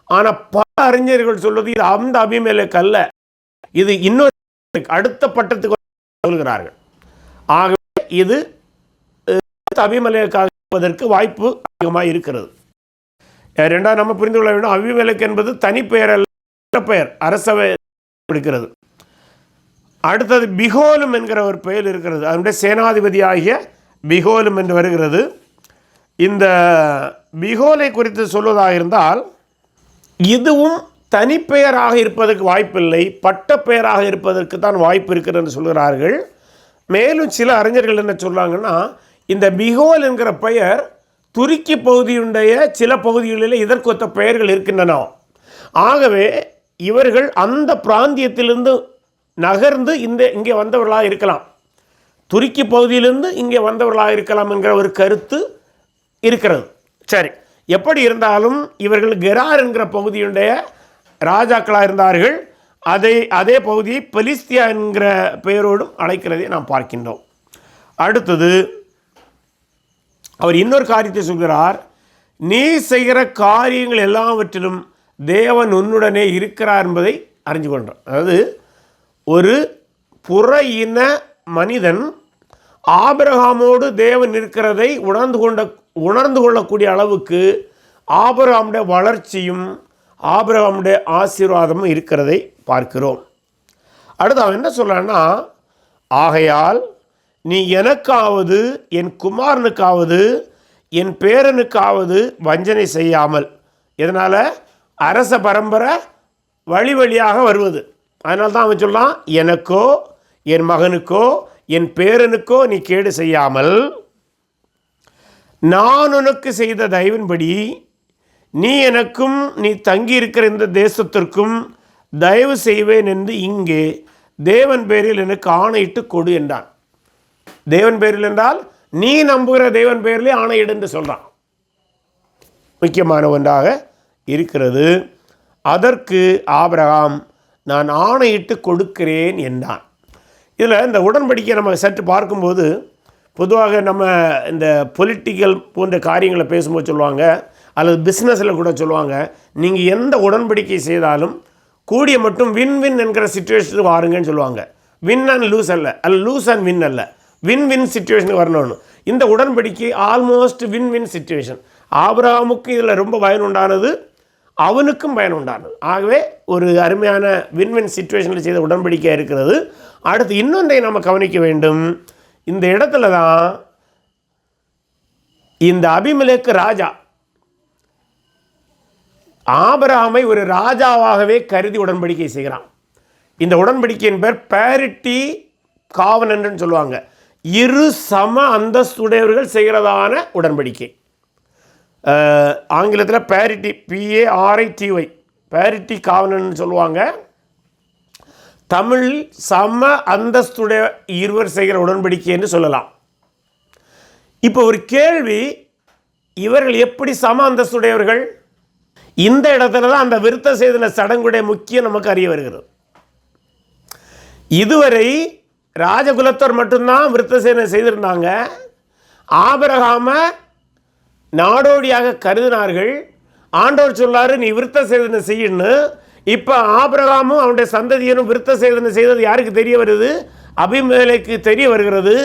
ஆனால் பல அறிஞர்கள் சொல்வது இது அந்த அபிமெலேக் அல்ல, இது இன்னொரு அடுத்த பட்டத்துக்கு சொல்கிறார்கள். ஆகவே இது அபிமெலேக்காக இருப்பதற்கு வாய்ப்பு அதிகமாக இருக்கிறது. ரெண்டாவது நம்ம புரிந்து கொள்ள வேண்டும், அபிமெலேக் என்பது தனிப்பெயர் அல்ல, பெயர் அரசவை இருக்கிறது. அடுத்தது பிகோலும் என்கிற ஒரு பெயர் இருக்கிறது, அதனுடைய சேனாதிபதியாகிய பிகோலும் என்று வருகிறது. இந்த பிகோலை குறித்து சொல்வதாக இருந்தால் இதுவும் தனிப்பெயராக இருப்பதற்கு வாய்ப்பில்லை, பட்ட பெயராக இருப்பதற்கு தான் வாய்ப்பு இருக்கிறது என்று சொல்கிறார்கள். மேலும் சில அறிஞர்கள் என்ன சொல்கிறாங்கன்னா, இந்த பிகோல் என்கிற பெயர் துருக்கி பகுதியுடைய சில பகுதிகளில் இதற்கொத்த பெயர்கள் இருக்கின்றன. ஆகவே இவர்கள் அந்த பிராந்தியத்திலிருந்து நகர்ந்து இங்கே வந்தவர்களாக இருக்கலாம், துருக்கி பகுதியிலிருந்து இங்கே வந்தவர்களாக இருக்கலாம் என்கிற ஒரு கருத்து இருக்கிறது. சரி, எப்படி இருந்தாலும் இவர்கள் கெரார் என்கிற பகுதியுடைய ராஜாக்களாக இருந்தார்கள். அதே பகுதியை பெலிஸ்தியா என்கிற பெயரோடும் அழைக்கிறதை நாம் பார்க்கின்றோம். அடுத்தது அவர் இன்னொரு காரியத்தை சொல்கிறார், நீ செய்கிற காரியங்கள் எல்லாவற்றிலும் தேவன் உன்னுடனே இருக்கிறார் என்பதை அறிஞ்சு கொண்டார். அதாவது ஒரு புற இன மனிதன் ஆபிரகாமோடு தேவன் இருக்கிறதை உணர்ந்து கொள்ளக்கூடிய அளவுக்கு ஆபிரகாமுடைய வளர்ச்சியும் ஆபிரகாமுடைய ஆசீர்வாதமும் இருக்கிறதை பார்க்கிறோம். அடுத்து அவன் என்ன சொல்றான்னா, ஆகையால் நீ எனக்காவது என் குமாரனுக்காவது என் பேரனுக்காவது வஞ்சனை செய்யாமல், இதனால் அரச பரம்பரை வழி வழியாக வருவது, அதனால தான் அவன் சொல்லான், எனக்கோ என் மகனுக்கோ என் பேரனுக்கோ நீ கேடு செய்யாமல் நான் உனக்கு செய்த தயவின்படி நீ எனக்கும் நீ தங்கியிருக்கிற இந்த தேசத்திற்கும் தயவு செய்வேன் என்று இங்கே தேவன் பேரில் எனக்கு ஆணையிட்டு கொடு என்றான். தேவன் பேரில் என்றால் நீ நம்புகிற தேவன் பேரிலே ஆணையிடு என்று சொல்கிறான். முக்கியமான ஒன்றாக இருக்கிறது. அதற்கு ஆபிரகாம் நான் ஆணையிட்டு கொடுக்கிறேன் என்றான். இதில் இந்த உடன்படிக்கை நம்ம சற்று பார்க்கும்போது பொதுவாக நம்ம இந்த பொலிட்டிக்கல் போன்ற காரியங்களை பேசும்போது சொல்லுவாங்க, அல்லது பிஸ்னஸில் கூட சொல்லுவாங்க, நீங்கள் எந்த உடன்படிக்கை செய்தாலும் கூடிய மட்டும் வின் வின் என்கிற சிச்சுவேஷனுக்கு வாருங்கன்னு சொல்லுவாங்க. வின் அண்ட் லூஸ் அல்ல, லூஸ் அண்ட் வின் அல்ல, வின் வின் சிச்சுவேஷனுக்கு வரணும்னு. இந்த உடன்படிக்கை ஆல்மோஸ்ட் வின் வின் சிச்சுவேஷன். ஆபிரகாமுக்கு இதில் ரொம்ப பயன் உண்டானது, அவனுக்கும் பயன் உண்டானது. ஆகவே ஒரு அருமையான வின் வின் சிச்சுவேஷனில் செய்த உடன்படிக்கையாக இருக்கிறது. அடுத்து இன்னொன்றை நம்ம கவனிக்க வேண்டும். இந்த இடத்துல தான் இந்த அபிமெலேக்கு ராஜா ஆபிரகாமை ஒரு ராஜாவாகவே கருதி உடன்படிக்கை செய்கிறான். இந்த உடன்படிக்கையின் பேர் பேரிட்டி காவனன்ட்னு சொல்லுவாங்க. இரு சம அந்தஸ்துடையவர்கள் செய்கிறதான உடன்படிக்கை. ஆங்கிலத்தில் பேரிட்டி, PARITY, பேரிட்டி காவனன்ட்னு சொல்லுவாங்க. தமிழ் சம அந்தஸ்துடைய இருவர் செய்கிற உடன்படிக்கை என்று சொல்லலாம். இப்போ ஒரு கேள்வி, இவர்கள் எப்படி சம அந்தஸ்துடையவர்கள்? இந்த இடத்துல தான் அந்த விருத்த சேதன சடங்குடைய முக்கியம் நமக்கு அறிய வருகிறது. இதுவரை ராஜகுலத்தோர் மட்டும்தான் விருத்த சேதனை செய்திருந்தாங்க. ஆபிரகாம நாடோடியாக கருதினார்கள். ஆண்டவர் சொல்லாரு, நீ விருத்த சேதனை செய்யணும்னு. இப்போ ஆபிரகாமும் அவனுடைய சந்ததியரும் விருத்த சேதனை செய்தது யாருக்கு தெரிய வருது? அபிமெலேக்கு தெரிய வருகிறது.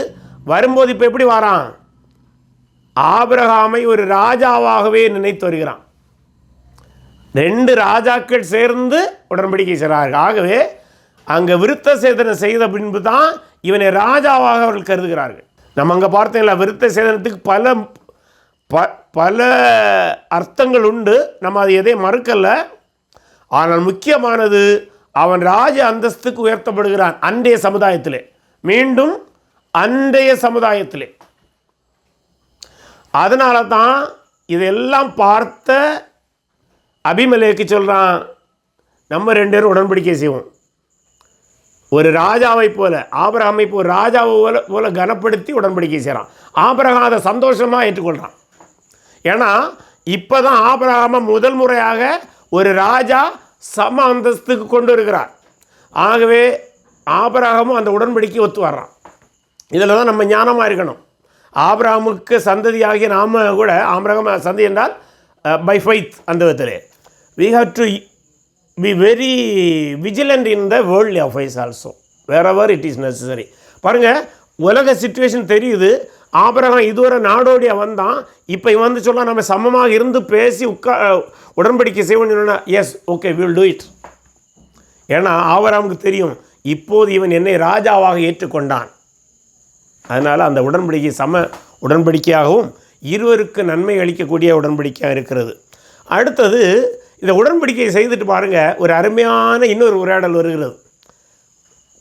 வரும்போது இப்போ எப்படி வாரான்? ஆபிரகாமை ஒரு ராஜாவாகவே நினைத்து வருகிறான். 2 ராஜாக்கள் சேர்ந்து உடன்படிக்கை செய்கிறார்கள். ஆகவே அங்கே விருத்த சேதனை செய்த பின்பு தான் இவனை ராஜாவாக அவர்கள் கருதுகிறார்கள். நம்ம அங்கே பார்த்தீங்களா, விருத்த சேதனத்துக்கு பல அர்த்தங்கள் உண்டு. நம்ம அது எதையும் மறுக்கல. ஆனால் முக்கியமானது, அவன் ராஜ அந்தஸ்துக்கு உயர்த்தப்படுகிறான் அன்றைய சமுதாயத்திலே. மீண்டும் அன்றைய சமுதாயத்திலே. அதனால தான் இதெல்லாம் பார்த்த அபிமெலேக்கு சொல்கிறான், நம்ம 2 பேரும் உடன்படிக்கை செய்வோம். ஒரு ராஜாவை போல, ஆபிரகாமை போல ராஜாவை போல கனப்படுத்தி உடன்படிக்கை செய்கிறான். ஆபிரகாம் அதை சந்தோஷமாக ஏற்றுக்கொள்கிறான். ஏன்னா இப்போ தான் ஆபிரகாமை முதல் முறையாக ஒரு ராஜா சம அந்தஸ்துக்கு கொண்டு வருகிறார். ஆகவே ஆபிரகாமும் அந்த உடன்படிக்கை ஒத்து வர்றான். இதில் தான் நம்ம ஞானமாக இருக்கணும். ஆபிரகாமுக்கு சந்ததியாகிய நாம் கூட, ஆபிரகாம் சந்ததி என்றால் பை ஃபைத், அந்த விதத்திலே we have to be very vigilant in the worldly affairs also, wherever it is necessary. பாருங்கள், உலக சிச்சுவேஷன் தெரியுது. ஆபிரகாம் இதுவரை நாடோடியாக வந்தான். இப்போ இவன் வந்து சொல்ல, நம்ம சமமாக இருந்து பேசி உடன்படிக்கை செய்வோம்னு சொன்னா, yes okay we will do it. ஏன்னா ஆபிரகாமுக்கு தெரியும், இப்போது இவன் என்னை ராஜாவாக ஏற்றுக்கொண்டான். அதனால் அந்த உடன்படிக்கை சம உடன்படிக்கையாகவும் இருவருக்கு நன்மை அளிக்கக்கூடிய உடன்படிக்கையாக இருக்கிறது. அடுத்தது, இந்த உடன்படிக்கையை செய்துட்டு பாருங்கள், ஒரு அருமையான இன்னொரு உரையாடல் வருகிறது.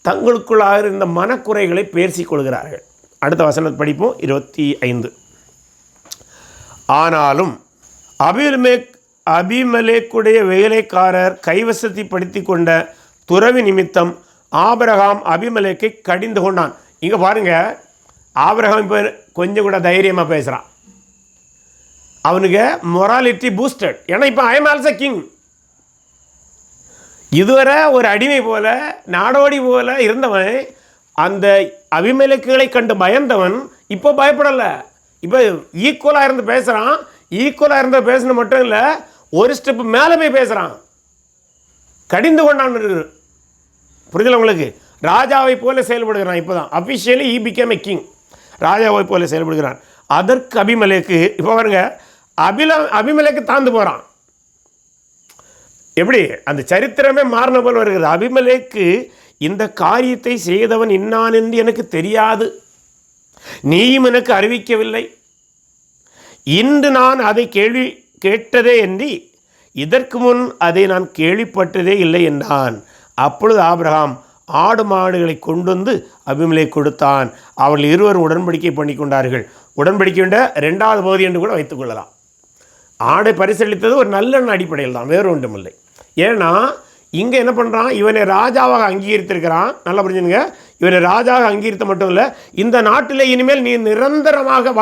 தங்களுக்குள்ளாக இருந்த மனக்குறைகளை பேசிக் கொள்கிறார்கள். அடுத்த வசனத்தை படிப்போம், 25. ஆனாலும் அபிமெலேக்குடைய வேலைக்காரர் கைவசத்தை படுத்தி கொண்ட துறவி நிமித்தம் ஆபிரகாம் அபிமெலேக்கை கடிந்து கொண்டான். இங்கே பாருங்கள், ஆபிரகாம் இப்போ கொஞ்சம் கூட தைரியமாக பேசுகிறான். அவனுக்கு மொராலிட்டி பூஸ்டட். ஏன்னா இப்போ ஐ எம் ஆல்சோ கிங். இதுவரை ஒரு அடிமை போல, நாடோடி போல இருந்தவன், அந்த அபிமெலேக்குகளை கண்டு பயந்தவன் இப்போ பயப்படலை. இப்போ ஈக்குவலாக இருந்து பேசுகிறான். ஈக்குவலாக இருந்து பேசுன மட்டும் இல்லை, ஒரு ஸ்டெப் மேலே போய் பேசுகிறான். கடிந்து கொண்டான். புரிதல் உங்களுக்கு? ராஜாவை போல செயல்படுகிறான். இப்போ தான் officially E became a king. ராஜாவை போல செயல்படுகிறான். அதற்கு அபிமெலேக்கு, இப்போ பாருங்க, அபிமெலேக்கு தாழ்ந்து போகிறான். எப்படி அந்த சரித்திரமே மாறின போல் வருகிறது. அபிமெலேக்கு, இந்த காரியத்தை செய்தவன் இன்னான் என்று எனக்கு தெரியாது, நீயும் எனக்கு அறிவிக்கவில்லை. இன்று நான் அதை கேட்டதே என்று இதற்கு முன் அதை நான் கேள்விப்பட்டதே இல்லை என்றான். அப்பொழுது ஆபிரகாம் ஆடு மாடுகளை கொண்டு வந்து அபிமெலேக்கு கொடுத்தான். அவர்கள் இருவரும் உடன்படிக்கை பண்ணி கொண்டார்கள். உடன்படிக்கையுண்ட 2வது பகுதி என்று கூட வைத்துக்கொள்ளலாம். ஆடை பரிசளித்தது ஒரு நல்லெண்ண அடிப்படையில் தான், வேறு ஒன்றுமில்லை. ஏன்னா இங்கே என்ன பண்ணுறான், இவனை ராஜாவாக அங்கீகரித்திருக்கிறான். நல்லா புரிஞ்சுங்க, இவனை ராஜாவாக அங்கீகரித்த மட்டும் இல்லை, இந்த நாட்டில் இனிமேல் நீ நிரந்தரமாக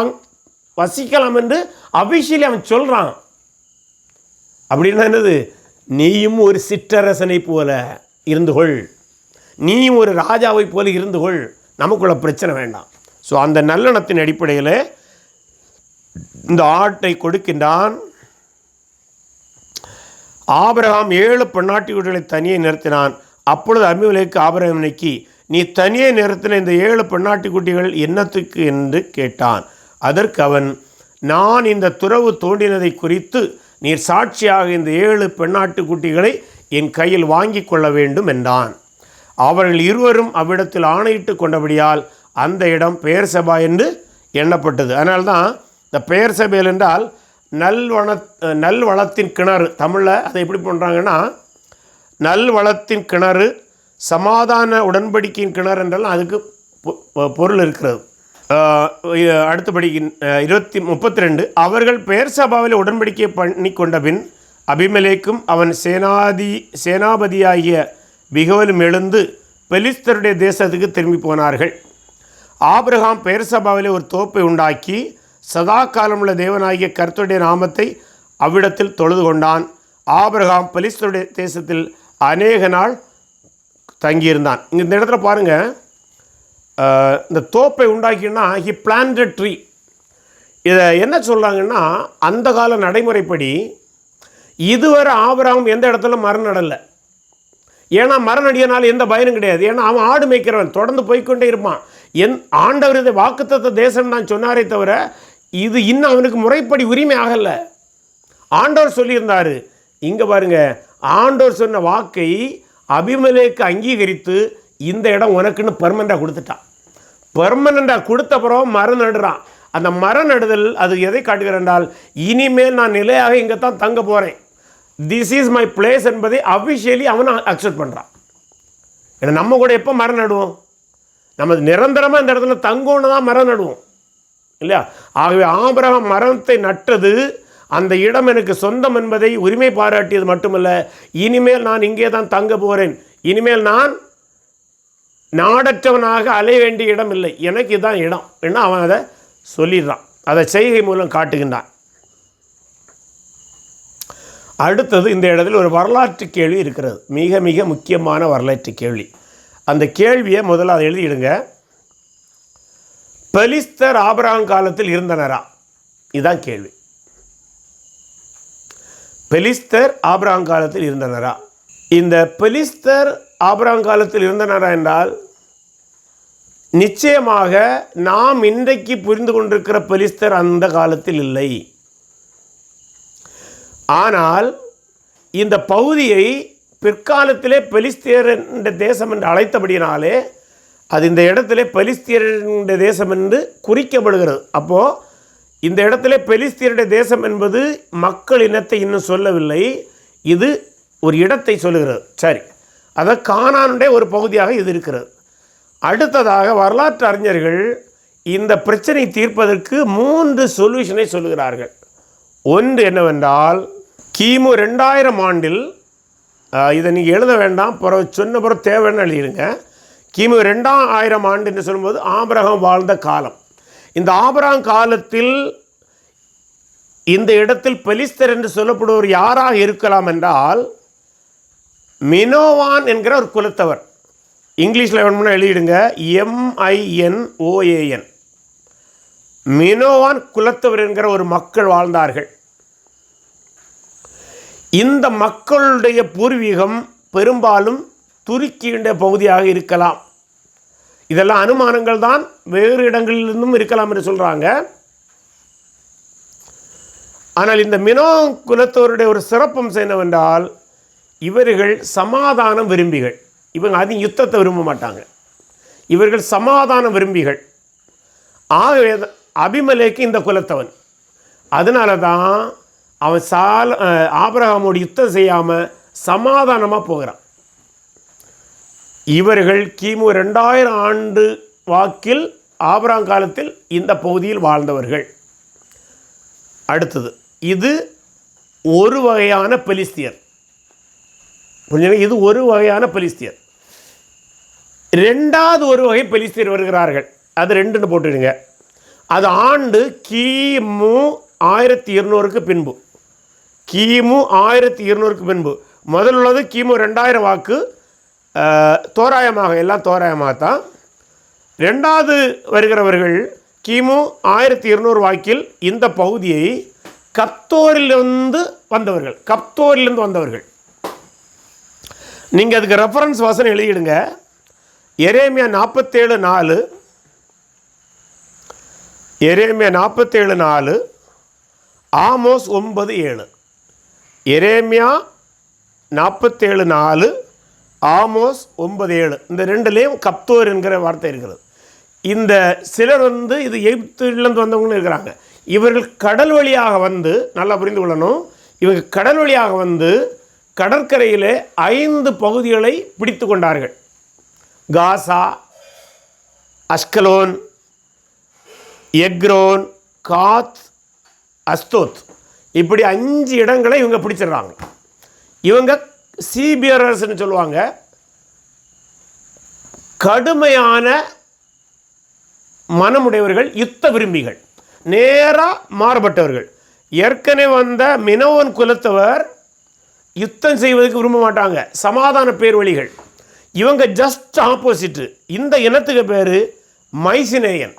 வசிக்கலாம் என்று அபிஷியலி அவன் சொல்கிறான். அப்படின்னா என்னது, நீயும் ஒரு சிற்றரசனை போல இருந்து கொள், நீயும் ஒரு ராஜாவை போல இருந்து கொள், நமக்குள்ள பிரச்சனை வேண்டாம். ஸோ அந்த நல்லெண்ணத்தின் அடிப்படையில் இந்த ஆட்டை கொடுக்கின்றான். ஆபிரகாம் 7 பெண்ணாட்டுக்குட்டிகளை தனியே நிறுத்தினான். அப்பொழுது அபிமெலேக்கு ஆபிரகாமை நோக்கி, நீ தனியே நிறுத்தின இந்த 7 பெண்ணாட்டுக்குட்டிகள் என்னத்துக்கு என்று கேட்டான். அதற்கு அவன், நான் இந்த துறவு தோண்டினதை குறித்து நீர் சாட்சியாக இந்த 7 பெண்ணாட்டுக்குட்டிகளை என் கையில் வாங்கி கொள்ள வேண்டும் என்றான். அவர்கள் இருவரும் அவ்விடத்தில் ஆணையிட்டு கொண்டபடியால் அந்த இடம் பெயர்சபா என்று எண்ணப்பட்டது. அதனால்தான் இந்த பெயர்சபையில் என்றால் நல்வளத்தின் கிணறு. தமிழில் அதை எப்படி பண்ணுறாங்கன்னா, நல்வளத்தின் கிணறு, சமாதான உடன்படிக்கையின் கிணறு என்றாலும் அதுக்கு பொருள் இருக்கிறது. அடுத்தபடி 32 அவர்கள் பெயர்சபாவில் உடன்படிக்கை பண்ணி கொண்ட பின் அபிமெலேக்கும் அவன் சேனாபதியாகிய பிகோலும் எழுந்து பெலிஸ்தருடைய தேசத்துக்கு திரும்பி போனார்கள். ஆபிரகாம் பெயர்சபாவிலே ஒரு தோப்பை உண்டாக்கி சதா காலமுள்ள தேவனாகிய கர்த்தருடைய நாமத்தை அவ்விடத்தில் தொழுது கொண்டான். ஆபிரகாம் பெலிஸ்தருடைய தேசத்தில் அநேக நாள் தங்கியிருந்தான். இந்த இடத்துல பாருங்கள், இந்த தோப்பை உண்டாக்கினா ஹி பிளான்டட் ட்ரீ. இதை என்ன சொல்கிறாங்கன்னா, அந்த கால நடைமுறைப்படி இதுவரை ஆபிரகாம் எந்த இடத்துல மரம் நடலை. ஏன்னா மரம் நடிகனால எந்த பயனும் கிடையாது. ஏன்னா அவன் ஆடு மேய்க்கிறவன், தொடர்ந்து போய்கொண்டே இருப்பான். ஆண்டவர் இதை வாக்குத்தத்த தேசம் தான் சொன்னாரே தவிர இது இன்னும் அவனுக்கு முறைப்படி உரிமை ஆகலை. ஆண்டவர் சொல்லியிருந்தார். இங்கே பாருங்க, ஆண்டவர் சொன்ன வாக்கை அபிமெலேக்கு அங்கீகரித்து இந்த இடம் உனக்குன்னு பெர்மனண்டாக கொடுத்துட்டான். பெர்மனண்டாக கொடுத்த பிறகு மரம் நடுறான். அந்த மரம் நடுதல் அது எதை காட்டுகிறேன்றால், இனிமேல் நான் நிலையாக இங்கே தான் தங்க போகிறேன், திஸ் இஸ் மை பிளேஸ் என்பதை அஃபிஷியலி அவனை அக்செப்ட் பண்ணுறான். ஏன்னா நம்ம கூட எப்போ மரம் நடுவோம்? நம்ம நிரந்தரமாக இந்த இடத்துல தங்கோன்னு தான் மரம் நடுவோம் இல்லையா? ஆகவே ஆபிரகாம் மரத்தை நட்டது அந்த இடம் எனக்கு சொந்தம் என்பதை உரிமை பாராட்டியது மட்டுமல்ல, இனிமேல் நான் இங்கே தான் தங்க போகிறேன், இனிமேல் நான் நாடற்றவனாக அலைய வேண்டிய இடம் இல்லை, எனக்கு இதுதான் இடம் என்ன அவன் அதை சொல்லிடுறான். அதை செய்கை மூலம் காட்டுகின்றான். அடுத்தது இந்த இடத்தில் ஒரு வரலாற்று கேள்வி இருக்கிறது, மிக மிக முக்கியமான வரலாற்று கேள்வி. அந்த கேள்வியை முதல்ல அதை எழுதிடுங்க. பெலிஸ்தர் ஆபிரகாம் காலத்தில் இருந்தனரா? இதுதான் கேள்வி. பெலிஸ்தர் ஆபிரகாம் காலத்தில் இருந்தனரா? இந்த பெலிஸ்தர் ஆபிரகாம் காலத்தில் இருந்தனரா என்றால், நிச்சயமாக நாம் இன்றைக்கு புரிந்து கொண்டிருக்கிற பெலிஸ்தர் அந்த காலத்தில் இல்லை. ஆனால் இந்த பகுதியை பிற்காலத்திலே பெலிஸ்தியருடைய தேசம் என்று அழைத்தபடினாலே அது இந்த இடத்துல பெலிஸ்தியருடைய தேசம் என்று குறிக்கப்படுகிறது. அப்போது இந்த இடத்துல பெலிஸ்தியருடைய தேசம் என்பது மக்கள் இனத்தை இன்னும் சொல்லவில்லை, இது ஒரு இடத்தை சொல்லுகிறது. சரி, அதை கானானுடைய ஒரு பகுதியாக இது இருக்கிறது. அடுத்ததாக வரலாற்று அறிஞர்கள் இந்த பிரச்சனை தீர்ப்பதற்கு 3 சொல்யூஷனை சொல்லுகிறார்கள். ஒன்று என்னவென்றால், கிமு 2000 ஆண்டில், இதை நீங்கள் எழுத வேண்டாம், சொன்ன பிறகு தேவைன்னு எழுதிடுங்க. கிமு 2000 ஆண்டு என்று சொல்லும்போது ஆபிரகாம் வாழ்ந்த காலம். இந்த ஆபிரகாம் காலத்தில் இந்த இடத்தில் பெலிஸ்தர் என்று சொல்லப்படுவர் யாராக இருக்கலாம் என்றால், மினோவான் என்கிற ஒரு குலத்தவர். இங்கிலீஷில் வேணும்னா எழுதிடுங்க, MINOAN. மினோவான் குலத்தவர் என்கிற ஒரு மக்கள் வாழ்ந்தார்கள். இந்த மக்களுடைய பூர்வீகம் பெரும்பாலும் துருக்கியுடைய பகுதியாக இருக்கலாம். இதெல்லாம் அனுமானங்கள் தான், வேறு இடங்களிலிருந்தும் இருக்கலாம் என்று சொல்கிறாங்க. ஆனால் இந்த மினோ குலத்தவருடைய ஒரு சிறப்பம்சம் என்னவென்றால், இவர்கள் சமாதானம் விரும்பிகள். இவங்க அதிகம் யுத்தத்தை விரும்ப மாட்டாங்க, இவர்கள் சமாதான விரும்பிகள். ஆகவே அபிமெலேக்கு இந்த குலத்தவன். அதனால தான் அவன் ஆபிரகாமோடு யுத்தம் செய்யாமல் சமாதானமாக போகிறான். இவர்கள் கிமு 2000 ஆண்டு வாக்கில் ஆபிரகாம் காலத்தில் இந்த பகுதியில் வாழ்ந்தவர்கள். அடுத்தது, இது ஒரு வகையான பெலிஸ்தியர். இது ஒரு வகையான பெலிஸ்தியர். ரெண்டாவது ஒரு வகை பெலிஸ்தியர் வருகிறார்கள், அது 2ன்னு போட்டுடுங்க. அது ஆண்டு கிமு 1200க்கு பின்பு. கிமு 1200க்கு பின்பு. முதல் உள்ளது கிமு 2000 வாக்கு, தோராயமாக, எல்லாம் தோராயமாக தான். ரெண்டாவது வருகிறவர்கள் கிமு 1200 வாக்கில் இந்த பகுதியை கப்தோரிலிருந்து வந்தவர்கள். நீங்கள் அதுக்கு ரெஃபரன்ஸ் வசனம் எழுதிடுங்க. எரேமியா 47:4, எரேமியா 47:4, ஆமோஸ் 9:7. எரேமியா 47:4, ஆமோஸ் 9:7. இந்த ரெண்டுலேயும் கப்தோர் என்கிற வார்த்தை இருக்கிறது. இந்த சிலர் இது எகிப்திலிருந்து வந்தவங்களும் இருக்கிறாங்க. இவர்கள் கடல் வழியாக வந்து, நல்லா புரிந்து கொள்ளணும், இவங்க கடல் வழியாக வந்து கடற்கரையிலே 5 பகுதிகளை பிடித்து கொண்டார்கள். காசா, அஸ்கலோன், எக்ரோன், காத், அஸ்தோத், இப்படி 5 இடங்களை இவங்க பிடிச்சிடுறாங்க. இவங்க சீபியரர்ஸ்ன்னு சொல்லுவாங்க. கடுமையான மனமுடையவர்கள், யுத்த விரும்பிகள், நேராக மாறுபட்டவர்கள். ஏற்கனவே வந்த மினோவன் குலத்தவர் யுத்தம் செய்வதற்கு விரும்ப மாட்டாங்க, சமாதான பேர்வழிகள். இவங்க ஜஸ்ட் ஆப்போசிட்டு. இந்த இனத்துக்கு பேர் மைசினேயன்.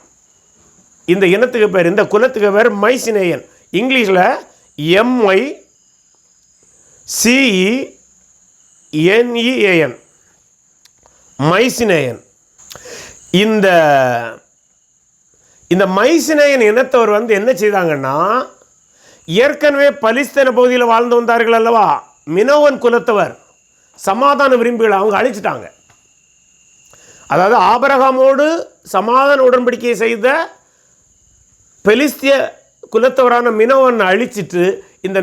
இந்த இனத்துக்கு பேர், இந்த குலத்துக்கு பேர் மைசினேயன். இங்கிலீஷில் MYCENEAN, மைசினேயன். இந்த மைசினேயன் இனத்தவர் என்ன செய்தாங்கன்னா, ஏற்கனவே பலிஸ்தீன பகுதியில் வாழ்ந்து வந்தார்கள் அல்லவா, மினோவன் குலத்தவர், சமாதான விரும்பிகள், அவங்க அழிச்சிட்டாங்க. அதாவது ஆபிரகாமோடு சமாதான உடன்படிக்கையை செய்த பெலிஸ்திய குலத்தவரான மினோவன் அழிச்சிட்டு இந்த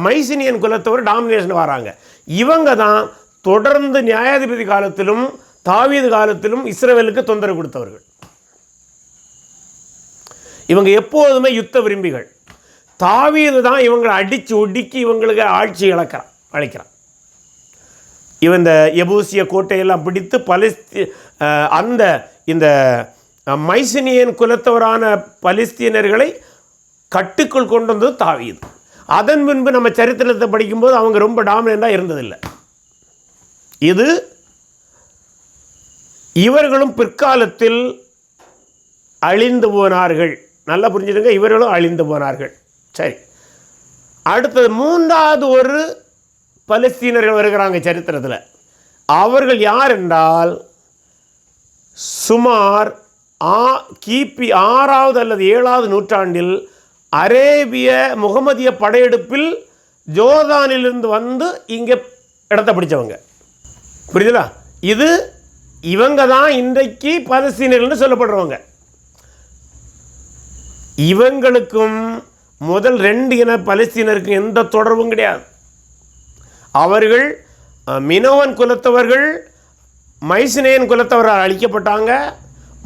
மைசினியன் குலத்தவர் டாமினேஷன் வராங்க. இவங்க தான் தொடர்ந்து நியாயாதிபதி காலத்திலும் தாவீது காலத்திலும் இஸ்ரவேலுக்கு தொந்தரவு கொடுத்தவர்கள். இவங்க எப்போதுமே யுத்த விரும்பிகள். தாவீது தான் இவங்களை அடித்து ஒடுக்கி இவங்களுக்கு ஆட்சி அழைக்கிறான். இவன் இந்த எபூசிய கோட்டையெல்லாம் பிடித்து இந்த மைசினியன் குலத்தவரான பலிஸ்தீனர்களை கட்டுக்குள் கொண்டு வந்தது தாவீது. அதன் பின்பு நம்ம சரித்திரத்தை படிக்கும்போது அவங்க ரொம்ப டாமினண்டாக இருந்ததில்லை. இவர்களும் பிற்காலத்தில் அழிந்து போனார்கள். நல்லா புரிஞ்சுடுங்க, இவர்களும் அழிந்து போனார்கள். சரி, அடுத்தது 3வது ஒரு பலஸ்தீனர்கள் வருகிறாங்க சரித்திரத்தில். அவர்கள் யார் என்றால், சுமார் கிபி 6வது அல்லது 7வது நூற்றாண்டில் அரேபிய முகமதிய படையெடுப்பில் ஜோர்தானிலிருந்து வந்து இங்கே இடத்த பிடிச்சவங்க. புரியுதுங்களா? இவங்க தான் இன்றைக்கு பலஸ்தீனர்கள்னு சொல்லப்படுறவங்க. இவங்களுக்கும் முதல் 2 இன பலஸ்தீனருக்கும் எந்த தொடர்பும் கிடையாது. அவர்கள் மினோவன் குலத்தவர்கள் மைசினேயன் குலத்தவரால் அழிக்கப்பட்டாங்க.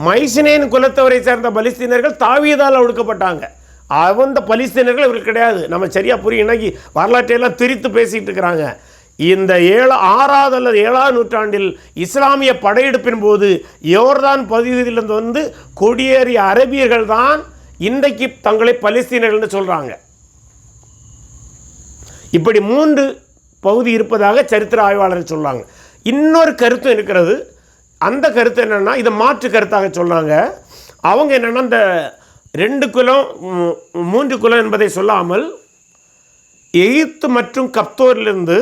மைசினேயன் குலத்தவரை சேர்ந்த பலிஸ்தீனர்கள் தாவீதால் ஒடுக்கப்பட்டாங்க. அந்த பலிஸ்தீனர்கள் இவர்கள் கிடையாது. நம்ம சரியாக புரியும். இன்னைக்கு வரலாற்றையெல்லாம் திரித்து பேசிகிட்டு இருக்கிறாங்க. இந்த 6வது அல்லது 7வது நூற்றாண்டில் இஸ்லாமிய படையெடுப்பின் போது யோர்தான் பகுதியிலிருந்து வந்து கொடியேறிய அரபியர்கள் தான் இன்றைக்கு தங்களை பலிஸ்தீனர்கள்னு சொல்கிறாங்க. இப்படி 3 பகுதி இருப்பதாக சரித்திர ஆய்வாளர்கள் சொல்கிறாங்க. இன்னொரு கருத்து இருக்கிறது. அந்த கருத்து என்னென்னா, இதை மாற்று கருத்தாக சொல்கிறாங்க. அவங்க என்னென்னா, இந்த 2 குலம் 3 குலம் என்பதை சொல்லாமல் எகிப்து மற்றும் கப்தோரிலிருந்து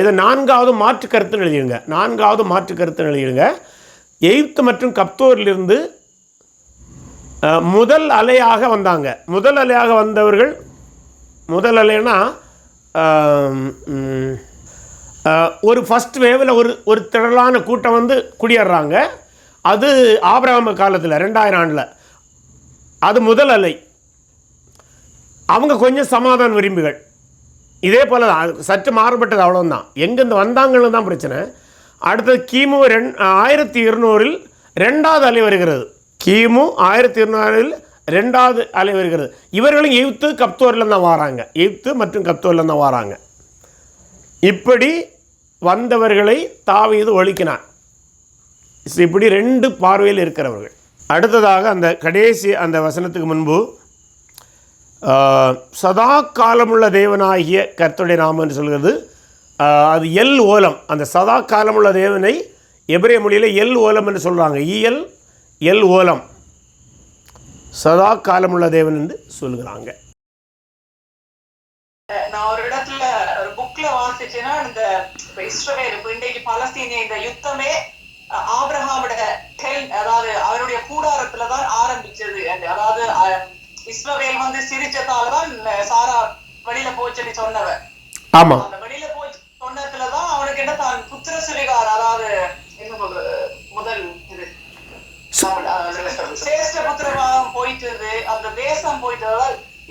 இதை 4வது மாற்று கருத்துன்னு எழுதிடுங்க. 4வது மாற்று கருத்துன்னு எழுதிடுங்க. எகிப்து மற்றும் கப்தோரிலிருந்து முதல் அலையாக வந்தாங்க. முதல் அலையாக வந்தவர்கள், முதல் அலைன்னா ஒரு ஃபஸ்ட் வேவில் ஒரு திரளான கூட்டம் வந்து குடியேறாங்க. அது ஆபிரகாம் காலத்தில் 2000 ஆண்டில். அது முதல் அலை. அவங்க கொஞ்சம் சமாதான விரும்பிகள். இதே போல் சற்று மாறுபட்டது, அவ்வளோதான். எங்கேருந்து வந்தாங்கன்னு தான் பிரச்சனை. அடுத்தது கிமு 1200 2வது அலை வருகிறது. கிமு 1200 2வது அலை வருகிறது. இவர்களும் எகிப்து கப்தோரில் தான் வராங்க. எகிப்து மற்றும் கப்தோரில் தான் வராங்க. இப்படி வந்தவர்களை தாவீது ஒழிக்கினான். இப்படி 2 பார்வையில் இருக்கிறவர்கள். அடுத்ததாக அந்த கடைசி அந்த வசனத்துக்கு முன்பு சதா காலமுள்ள தேவனாகிய கர்த்தருடைய நாமம் என்று சொல்கிறது. அது ஓலம். அந்த சதா காலமுள்ள தேவனை எபிரேய மொழியில் எல் ஓலம் என்று சொல்கிறாங்க. இயல் எல் ஓலம், சதா காலமுள்ள தேவன் என்று சொல்லுகிறாங்க. நான் ஒரு இடத்துல ஒரு புக்ல வாசிச்சேன்னா, இந்த இஸ்ரவேல் இன்றைக்கு பலஸ்தீனிய இந்த யுத்தமே ஆபிரகாமோட அதாவது அவருடைய கூடாரத்துலதான் ஆரம்பிச்சது. அதாவது இஸ்ரவேல் வந்து சிரிச்சதாலதான் சாரா வெளியில போச்சுன்னு சொன்னவன். ஆமா, அந்த வெளியில போய் சொன்னதுலதான் அவனுக்கு என்ன தான் புத்திர சுவிகாரம், அதாவது என்ன சொல்றது, முதல் இது சேஷ்ட புத்திரவாதம் போயிட்டு அந்த தேசம் போயிட்டு.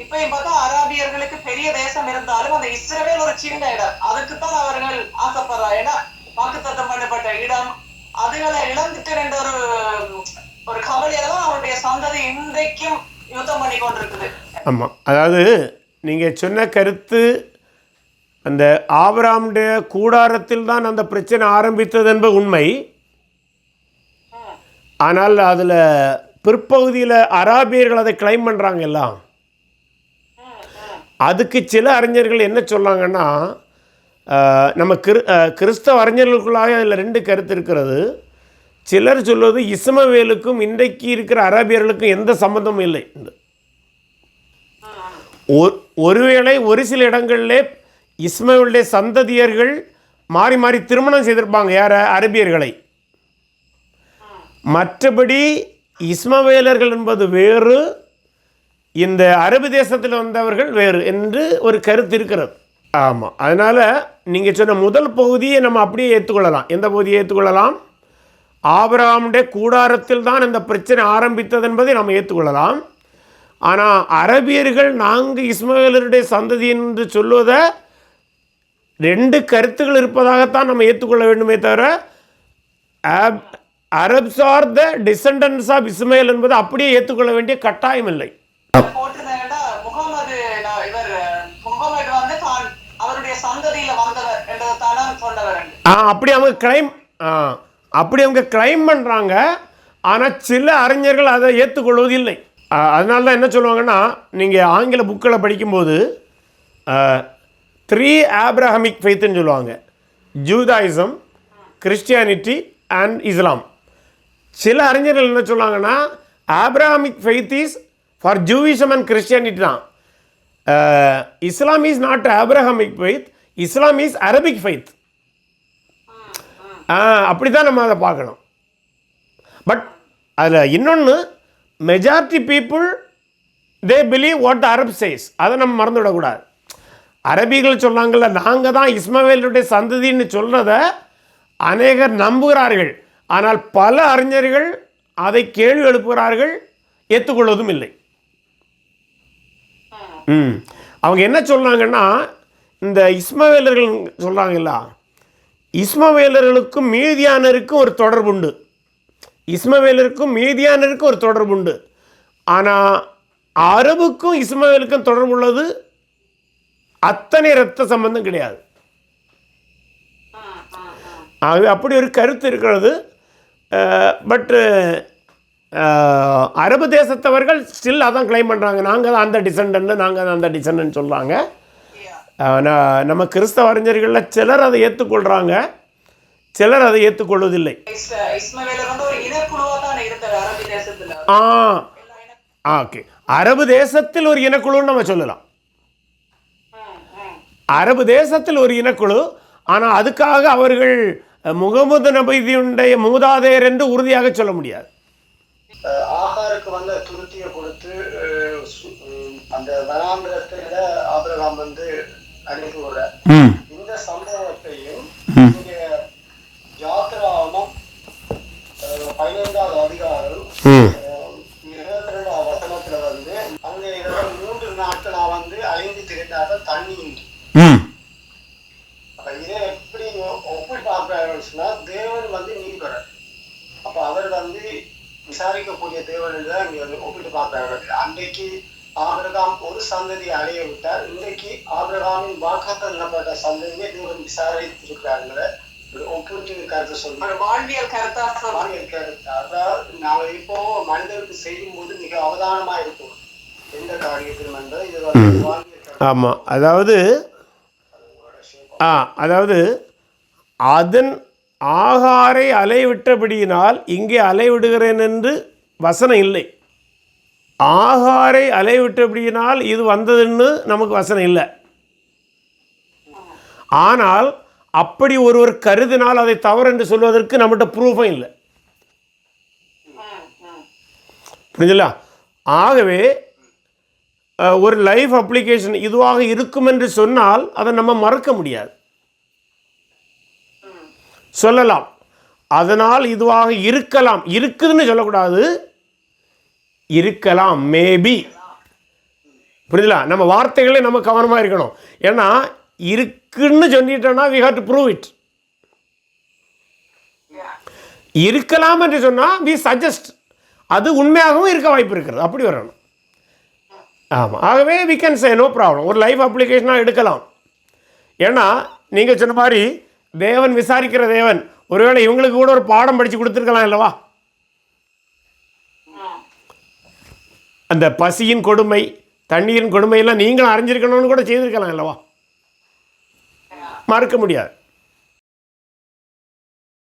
இப்பயும் பார்த்தா அராபியர்களுக்கு பெரிய தேசம் இருந்தாலும் அந்த இஸ்ரவேல் ஒரு சின்ன இடம், அதுக்குத்தான் அவர்கள் ஆசைப்படுறாங்க. ஏன்னா வாக்குத்தத்தம் பண்ணப்பட்ட இடம், அதுகளை இழந்துட்டு ரெண்டு ஒரு கவலையில தான் அவருடைய சந்ததி இன்றைக்கும் யுத்தம் பண்ணி கொண்டிருக்குது. ஆமா, அதாவது நீங்க சொன்ன கருத்து அந்த ஆபிரகாமுடைய கூடாரத்தில் தான் அந்த பிரச்சனை ஆரம்பித்தது என்பது உண்மை. ஆனால் அதில் பிற்பகுதியில் அராபியர்கள் அதை கிளைம் பண்ணுறாங்க எல்லாம். அதுக்கு சில அறிஞர்கள் என்ன சொன்னாங்கன்னா, நம்ம கிறிஸ்தவ அறிஞர்களுக்குள்ளாக அதில் ரெண்டு கருத்து இருக்கிறது. சிலர் சொல்வது இஸ்மவேலுக்கும் இன்றைக்கு இருக்கிற அராபியர்களுக்கும் எந்த சம்மந்தமும் இல்லை. ஒருவேளை ஒரு சில இடங்களிலே இஸ்மவேலுடைய சந்ததியர்கள் மாறி மாறி திருமணம் செய்திருப்பாங்க, யார அரபியர்களை. மற்றபடி இஸ்மவேலர்கள் என்பது வேறு, இந்த அரபு தேசத்தில் வந்தவர்கள் வேறு என்று ஒரு கருத்து இருக்கிறது. ஆமாம், அதனால் நீங்கள் சொன்ன முதல் பகுதியை நம்ம அப்படியே ஏற்றுக்கொள்ளலாம். எந்த பகுதியை ஏற்றுக்கொள்ளலாம்? ஆபிரகாமுடைய கூடாரத்தில் தான் இந்த பிரச்சனை ஆரம்பித்தது என்பதை நம்ம ஏற்றுக்கொள்ளலாம். ஆனால் அரபியர்கள் நாங்கள் இஸ்மவேலருடைய சந்ததி என்று சொல்வதை ரெண்டு கருத்துகள் இருப்பதாகத்தான் நம்ம ஏற்றுக்கொள்ள வேண்டுமே தவிர Arabs are the descendants of Ishmael என்பது அப்படியே ஏற்றுக்கொள்ள வேண்டிய கட்டாயம் இல்லை. அப்படி அவங்க கிளைம் பண்ணுறாங்க. ஆனால் சில அறிஞர்கள் அதை ஏற்றுக்கொள்வதில்லை. அதனால தான் என்ன சொல்லுவாங்கன்னா, நீங்கள் ஆங்கில புக்கில் படிக்கும்போது 3 ஆப்ரஹாமிக் ஃபெய்த்துன்னு சொல்லுவாங்க: ஜூதாயிசம், கிறிஸ்டியானிட்டி அண்ட் இஸ்லாம். சில அறிஞர்கள் என்ன சொல்லுவாங்கன்னா, Abrahamic faith is for Judaism and Christianity தான். Islam is not Abrahamic faith, Islam is Arabic faith. அப்படி தான் நம்ம அதை பார்க்கணும். பட் அதில் இன்னொன்று, majority people they believe what the Arab says. அதை நம்ம மறந்துவிடக்கூடாது. அரபிகள் சொன்னாங்கள்ல, நாங்கள் தான் இஸ்மவேலுடைய சந்ததின்னு சொல்கிறத அநேகர் நம்புகிறார்கள். ஆனால் பல அறிஞர்கள் அதை கேள்வி எழுப்புகிறார்கள், ஏற்றுக்கொள்வதும் இல்லை. அவங்க என்ன சொல்கிறாங்கன்னா, இந்த இஸ்மவேலர்கள் சொல்கிறாங்கல்ல, இஸ்மவேலர்களுக்கும் மீதியானருக்கும் ஒரு தொடர்புண்டு. இஸ்மவேலருக்கும் மீதியானருக்கும் ஒரு தொடர்புண்டு. ஆனால் அரபுக்கும் இஸ்மவேலுக்கும் தொடர்பு உள்ளது அத்தனை இரத்த சம்பந்தம் கிடையாது. ஆகவே அப்படி ஒரு கருத்து இருக்கிறது. பட்டு அரபு தேசத்தவர்கள் ஸ்டில் அதான் கிளைம் பண்ணுறாங்க, நாங்கள் தான் அந்த டிசெண்டன்ட், நாங்கள் தான் அந்த டிசெண்டன்ட் சொல்கிறாங்க. நம்ம கிறிஸ்தவ அறிஞர்களில் சிலர் அதை ஏற்றுக்கொள்கிறாங்க, சிலர் அதை ஏற்றுக்கொள்வதில்லை. ஓகே, அரபு தேசத்தில் ஒரு இனக்குழுன்னு நம்ம சொல்லலாம். அரபு தேசத்தில் ஒரு இனக்குழு. ஆனால் அதுக்காக அவர்கள் முகமது நபியுடைய மூதாதையர் என்று உறுதியாக சொல்ல முடியாது. ஆகாருக்கு வந்து துருத்தியை கொடுத்து அந்த வனாந்திரத்தில ஆபிரகாம் வந்து அனுப்பிவிட, இந்த சம்பவத்தையும் யாத்திராகமம் 15வது அதிகாரம் 22வது வசனத்துல வந்து அங்க 3 நாட்களா வந்து அழிந்து திரிந்தார்கள் தண்ணீர். அப்ப இதை எப்படி ஒப்பிட்டு பார்க்கிறாருன்னா, தேவன் வந்து நீதிபரர். அப்ப அவர் வந்து விசாரிக்கக்கூடிய தேவன் தான் இங்க வந்து ஒப்பிட்டு பார்க்கிறாங்க. அன்றைக்கு ஆபிரகாம் ஒரு சந்ததி அடைய விட்டார், இன்றைக்கு ஆபிரகாமின் வாக்குத்தத்தம் பண்ணப்பட்ட சந்ததியை தேவன் விசாரித்திருக்கிறாங்க. ஒப்பிட்டு கருத்து சொல்லுங்க, வாழ்வியல் கருத்து. அதாவது நாங்க இப்போ மனிதருக்கு செய்யும் போது மிக அவதானமா இருக்கும் எந்த காரியத்திலும் என்பது இது வந்து வாழ்வியல் கருத்து. ஆமா, அதாவது ஆகாரை அலைவிட்டபடியினால் இங்கே அலைவிடுகிறேன் என்று வசனம் இல்லை. ஆகாரை அலைவிட்டபடியினால் இது வந்ததுன்னு நமக்கு வசனம் இல்லை. ஆனால் அப்படி ஒருவர் கருதினால் அதை தவறு என்று சொல்வதற்கு நம்மகிட்ட ப்ரூஃபும் இல்லை. புரிஞ்சுங்களா? ஆகவே ஒரு லைஃப் அப்ளிகேஷன் இதுவாக இருக்கும் என்று சொன்னால் அதை நம்ம மறக்க முடியாது, சொல்லலாம். அதனால் இதுவாக இருக்கலாம், இருக்குதுன்னு சொல்லக்கூடாது, இருக்கலாம், மேபி. புரியுதுங்களா? நம்ம வார்த்தைகளே நம்ம கவனமாக இருக்கணும். ஏன்னா இருக்குன்னு சொல்லிட்டோன்னா we have to prove it. இருக்கலாம் என்று சொன்னால் we suggest அது உண்மையாகவும் இருக்க வாய்ப்பு இருக்கிறது, அப்படி வரணும். ஆமாம். ஆகவே we can say no problem, ஒரு லைஃப் அப்ளிகேஷனாக எடுக்கலாம். ஏன்னா நீங்கள் சொன்ன மாதிரி தேவன் விசாரிக்கிற தேவன், ஒருவேளை இவங்களுக்கு கூட ஒரு பாடம் படித்து கொடுத்துருக்கலாம் இல்லவா? அந்த பசியின் கொடுமை, தண்ணீரின் கொடுமையெல்லாம் நீங்களும் அறிஞ்சிருக்கணும்னு கூட செய்திருக்கலாம் இல்லவா? மறுக்க முடியாது.